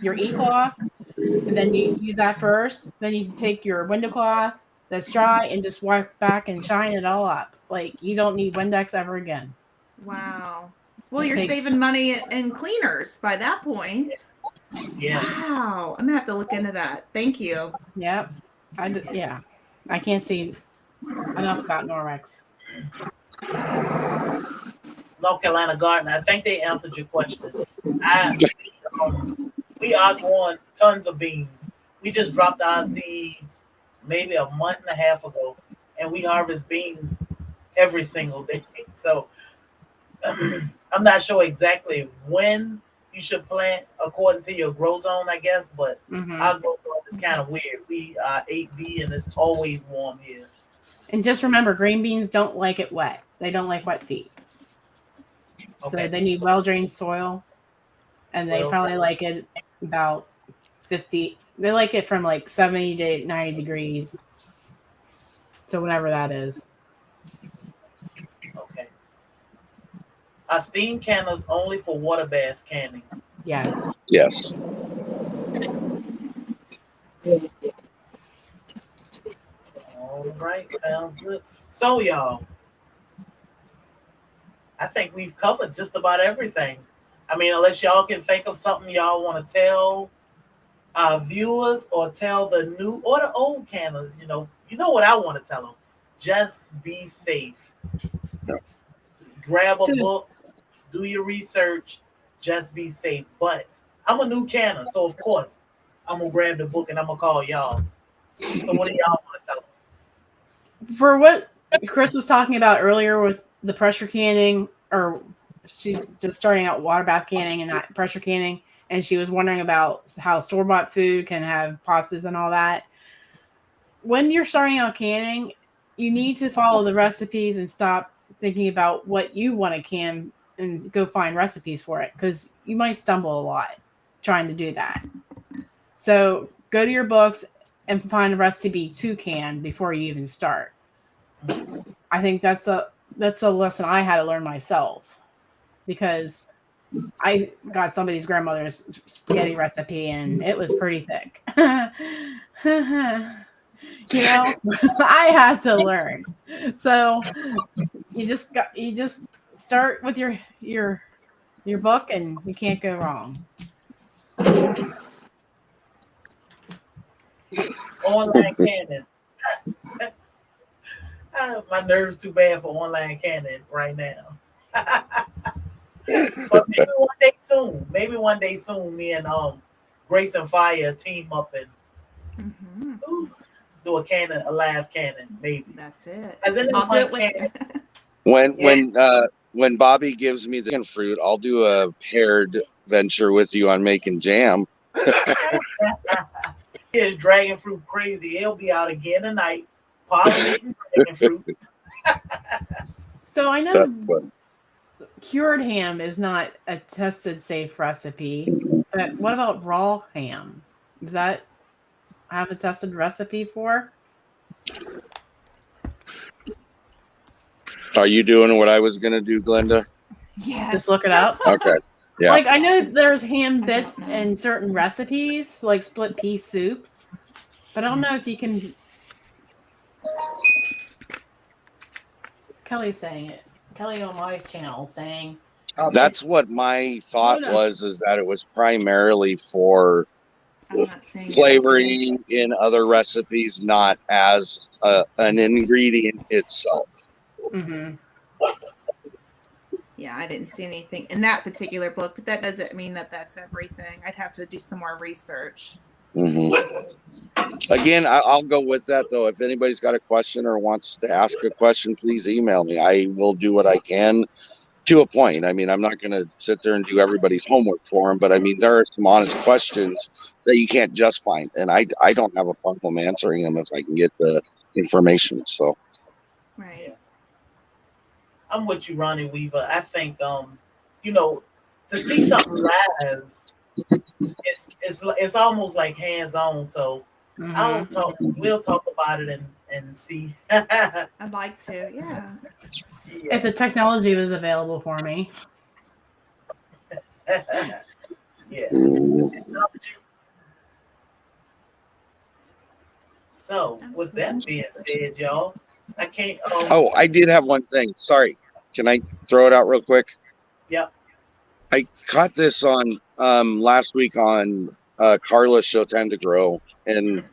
your e-cloth, and then you use that first. Then you take your window cloth that's dry and just wipe back and shine it all up. Like you don't need Windex ever again. Wow. Well, you're Take- saving money in cleaners by that point. Yeah. Wow. I'm gonna have to look into that. Thank you. Yep. Yeah. I can't see enough about Norex. North Carolina Garden. I think they answered your question. We are growing tons of beans. We just dropped our seeds maybe a month and a half ago, and we harvest beans every single day. So I'm not sure exactly when you should plant according to your grow zone, I guess, but Mm-hmm. our grow zone is kind of weird. We are 8B and it's always warm here. And just remember, green beans don't like it wet. They don't like wet feet. Okay. So they need well-drained soil, and they probably like it about 50. They like it from like 70 to 90 degrees. So whatever that is. Okay. Are steam canners only for water bath canning? Yes. Yes. All right, sounds good. So, y'all, I think we've covered just about everything. I mean, unless y'all can think of something y'all want to tell our viewers or tell the new or the old canners, you know what I want to tell them. Just be safe. Grab a book, do your research, just be safe. But I'm a new canner, so of course I'm gonna grab the book and I'm gonna call y'all. So what do y'all want to tell them? For what Chris was talking about earlier with the pressure canning, or she's just starting out water bath canning and not pressure canning, and she was wondering about how store-bought food can have pastas and all that. When you're starting out canning, you need to follow the recipes and stop thinking about what you want to can and go find recipes for it, because you might stumble a lot trying to do that. So go to your books and find a recipe to can before you even start. I think that's a lesson I had to learn myself, because I got somebody's grandmother's spaghetti recipe and it was pretty thick. I had to learn. So you just start with your book and you can't go wrong. Online canning. My nerves too bad for online canning right now. But maybe one day soon, me and Grace and Fire team up and do a live cannon, maybe. That's it. I'll do it with When Bobby gives me the fruit, I'll do a paired venture with you on making jam. Here's dragon fruit crazy. He'll be out again tonight, pollinating dragon fruit. So I know cured ham is not a tested safe recipe, but what about raw ham? Does that have a tested recipe for? Are you doing what I was going to do, Glenda? yes. Just look it up. Okay. Yeah. Like I know there's ham bits in certain recipes, like split pea soup, but I don't know if you can. Kelly's saying it. Kelly on my channel saying That's what my thought was, is that it was primarily for I'm not seeing anything. flavoring in other recipes, not as an ingredient itself. Mm-hmm. Yeah, I didn't see anything in that particular book, but that doesn't mean that that's everything. I'd have to do some more research. Again, I'll go with that, though. If anybody's got a question or wants to ask a question, please email me. I will do what I can to a point. I mean, I'm not going to sit there and do everybody's homework for them, but I mean, there are some honest questions that you can't just find. And I don't have a problem answering them if I can get the information. So, Right. Yeah. I'm with you, Ronnie Weaver. I think you know, to see something live, it's almost like hands on. So we'll talk about it and see. I'd like to. Yeah. If the technology was available for me. Yeah. So with that being said, y'all, I can't. oh, I did have one thing. Sorry. Can I throw it out real quick? Yep. I caught this on last week on Carla's Showtime to Grow, and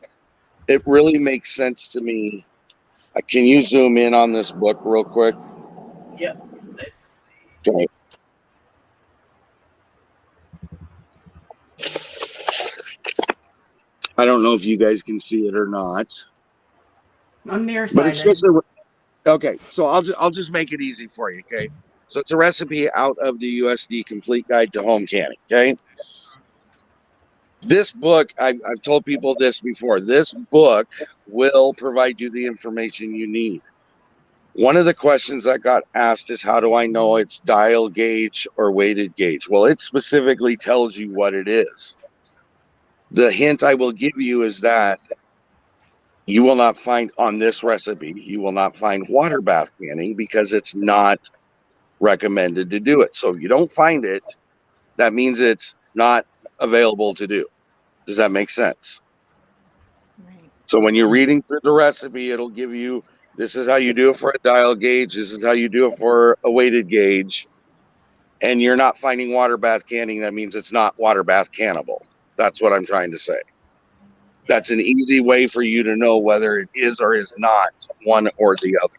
it really makes sense to me. Can you zoom in on this book real quick? Yep. Let's see. Okay. I don't know if you guys can see it or not. I'm nearsighted. But it's just okay. So I'll just make it easy for you. Okay. So it's a recipe out of the USD Complete Guide to Home Canning. Okay. This book, I've told people this before. This book will provide you the information you need. One of the questions that got asked is, how do I know it's dial gauge or weighted gauge? Well, it specifically tells you what it is. The hint I will give you is that you will not find on this recipe, you will not find water bath canning because it's not recommended to do it. So if you don't find it, that means it's not available to do. Does that make sense? Right. So when you're reading through the recipe, it'll give you, this is how you do it for a dial gauge. This is how you do it for a weighted gauge. And you're not finding water bath canning. That means it's not water bath cannable. That's what I'm trying to say. That's an easy way for you to know whether it is or is not one or the other.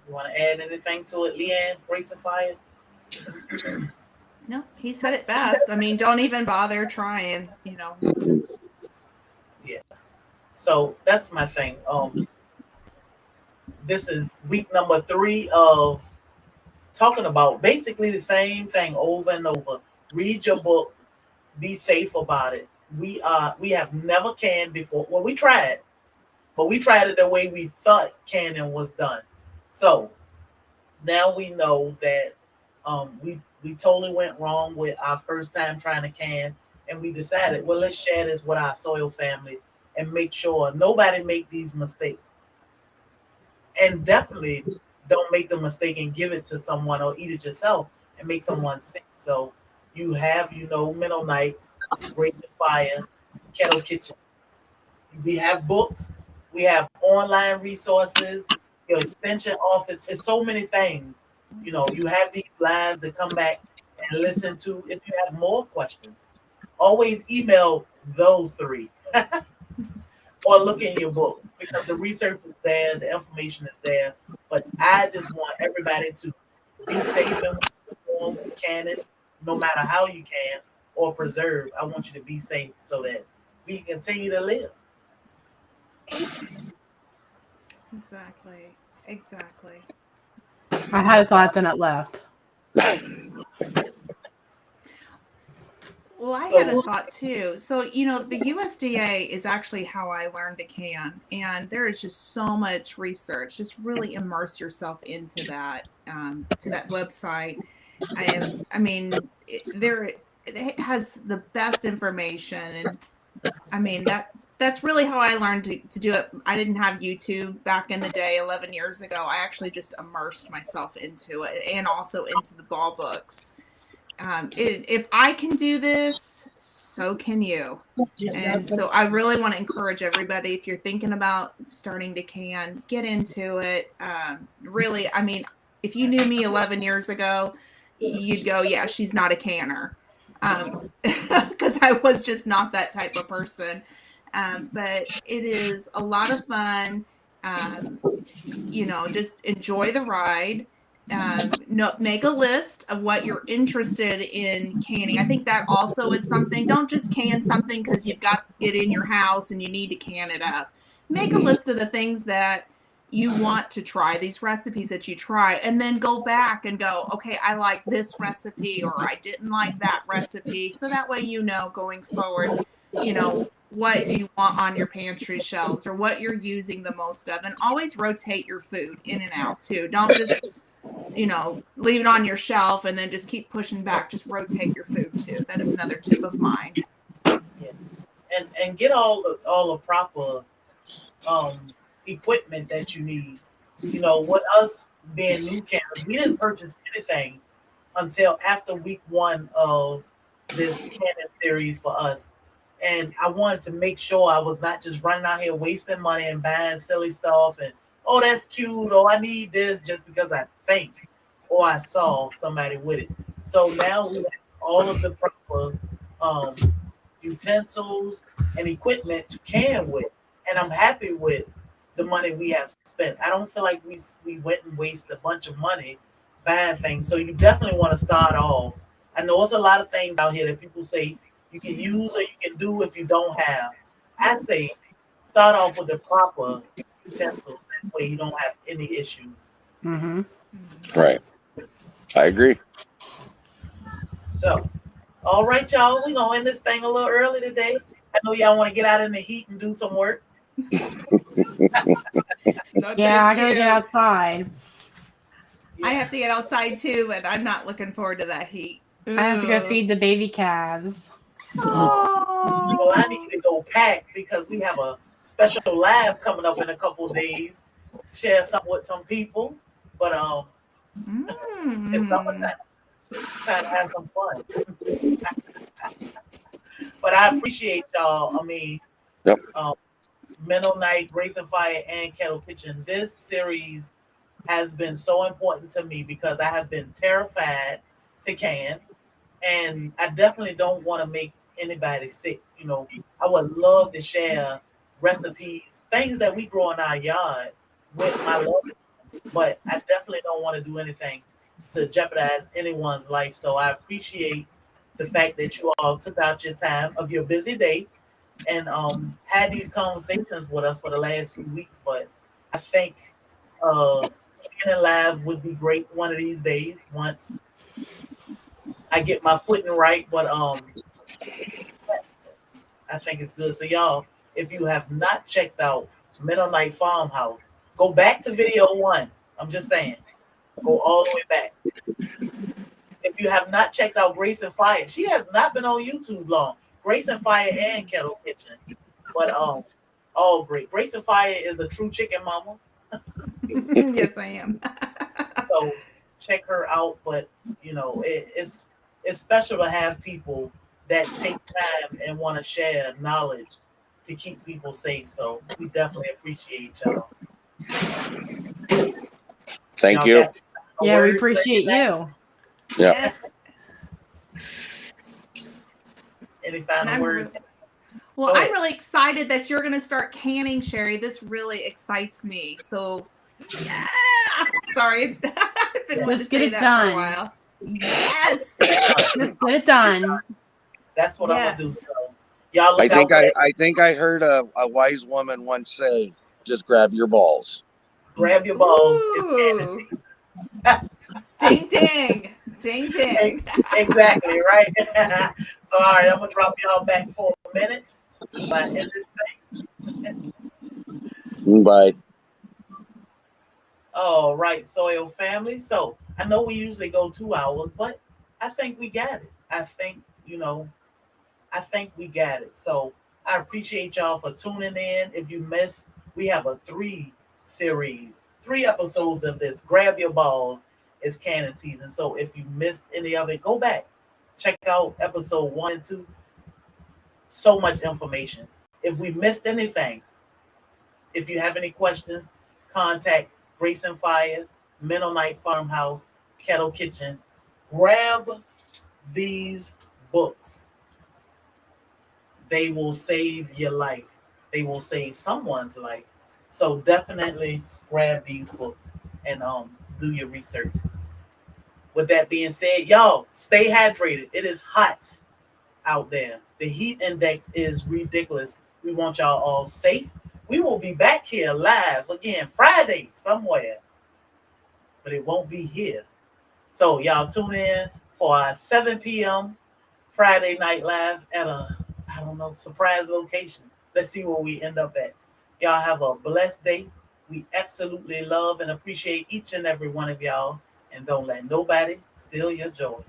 You want to add anything to it, Leanne? Grace and Fire? No, he said it best. I mean, don't even bother trying, you know. Yeah. So that's my thing. This is week number 3 of talking about basically the same thing over and over. Read your book. Be safe about it. We have never canned before. Well, we tried, but we tried it the way we thought canning was done. So now we know that we totally went wrong with our first time trying to can, and we decided, well, let's share this with our soil family and make sure nobody make these mistakes. And definitely don't make the mistake and give it to someone or eat it yourself and make someone sick. So you have, Mental Night, Grace and Fire, Kettle Kitchen. We have books. We have online resources. Your extension office. It's so many things. You have these lives to come back and listen to if you have more questions. Always email those 3 or look in your book because the research is there, the information is there. But I just want everybody to be safe and canning, no matter how you can or preserve. I want you to be safe so that we can continue to live. Exactly. I had a thought, then it left. Well, I had a thought too. So, the USDA is actually how I learned to can. And there is just so much research. Just really immerse yourself into that, to that website. I mean, it has the best information. And I mean, that's really how I learned to do it. I didn't have YouTube back in the day, 11 years ago. I actually just immersed myself into it and also into the ball books. If I can do this, so can you. And so I really want to encourage everybody, if you're thinking about starting to can, get into it. Really, I mean, if you knew me 11 years ago, you'd go, yeah, she's not a canner. Because I was just not that type of person. But it is a lot of fun. Just enjoy the ride. Make a list of what you're interested in canning. I think that also is something. Don't just can something because you've got it in your house and you need to can it up. Make a list of the things that you want to try, these recipes that you try, and then go back and go, okay, I like this recipe or I didn't like that recipe. So that way, going forward, what you want on your pantry shelves or what you're using the most of. And always rotate your food in and out too. Don't just leave it on your shelf and then just keep pushing back. Just rotate your food too. That's another tip of mine. Yeah. And get all the proper equipment that you need. With us being new canners, we didn't purchase anything until after week 1 of this canning series for us. And I wanted to make sure I was not just running out here wasting money and buying silly stuff and, oh, that's cute, or I need this just because I think or I saw somebody with it. So now we have all of the proper utensils and equipment to can with. And I'm happy with the money we have spent. I don't feel like we went and wasted a bunch of money buying things. So you definitely want to start off. I know it's a lot of things out here that people say you can use or you can do if you don't have. I say start off with the proper utensils. That way you don't have any issues. Mm-hmm. Right. I agree. So, all right, y'all. We're going to end this thing a little early today. I know y'all want to get out in the heat and do some work. Yeah, I gotta get outside. Yeah. I have to get outside too, but I'm not looking forward to that heat. I have to go feed the baby calves. Oh. Well, I need to go pack because we have a special live coming up in a couple of days. Share some with some people, but it's summertime. It's time to have some fun. But I appreciate y'all. I mean, Yep. Mental Night, Grace and Fire, and Kettle Kitchen. This series has been so important to me because I have been terrified to can, and I definitely don't want to make anybody sick. I would love to share recipes, things that we grow in our yard with my loved ones, but I definitely don't want to do anything to jeopardize anyone's life. So I appreciate the fact that you all took out your time of your busy day and had these conversations with us for the last few weeks. But I think Canning Live would be great one of these days once I get my footing right. But I think it's good. So y'all, if you have not checked out Middle Night Farmhouse, go back to video 1. I'm just saying, go all the way back. If you have not checked out Grace and Fire, she has not been on YouTube long. Grace and Fire and Kettle Kitchen, but all great. Grace and Fire is a true chicken mama. Yes, I am. So check her out. But it's special to have people that take time and want to share knowledge to keep people safe. So we definitely appreciate y'all. Thank you. Yeah, we appreciate you. Yeah. Yes. Any final words? Well, I'm really excited that you're going to start canning, Sherry. This really excites me. So, yeah. Sorry. I've been wanting to say that for a while. Yes. Just get it done. That's what I'm going to do. So, y'all look I think I heard a wise woman once say, just grab your balls. Grab your balls. It's canning season. Ding, ding. Ding, ding. Exactly, right? So, all right, I'm going to drop y'all back for a minute. But in this thing. Bye. All right, Soil Family. So, I know we usually go 2 hours, but I think we got it. I think we got it. So, I appreciate y'all for tuning in. If you missed, we have a 3 episodes of this. Grab your balls. It's canning season. So if you missed any of it, go back. Check out episode 1 and 2. so much information. If we missed anything, if you have any questions, contact Grace and Fire, Mennonite Farmhouse, Kettle Kitchen. Grab these books. They will save your life. They will save someone's life. So definitely grab these books and do your research. With that being said, y'all stay hydrated. It is hot out there. The heat index is ridiculous. We want y'all all safe. We will be back here live again Friday somewhere, but it won't be here. So y'all tune in for our 7 p.m. Friday night live at a, I don't know, surprise location. Let's see where we end up at. Y'all have a blessed day. We absolutely love and appreciate each and every one of y'all. And don't let nobody steal your joy.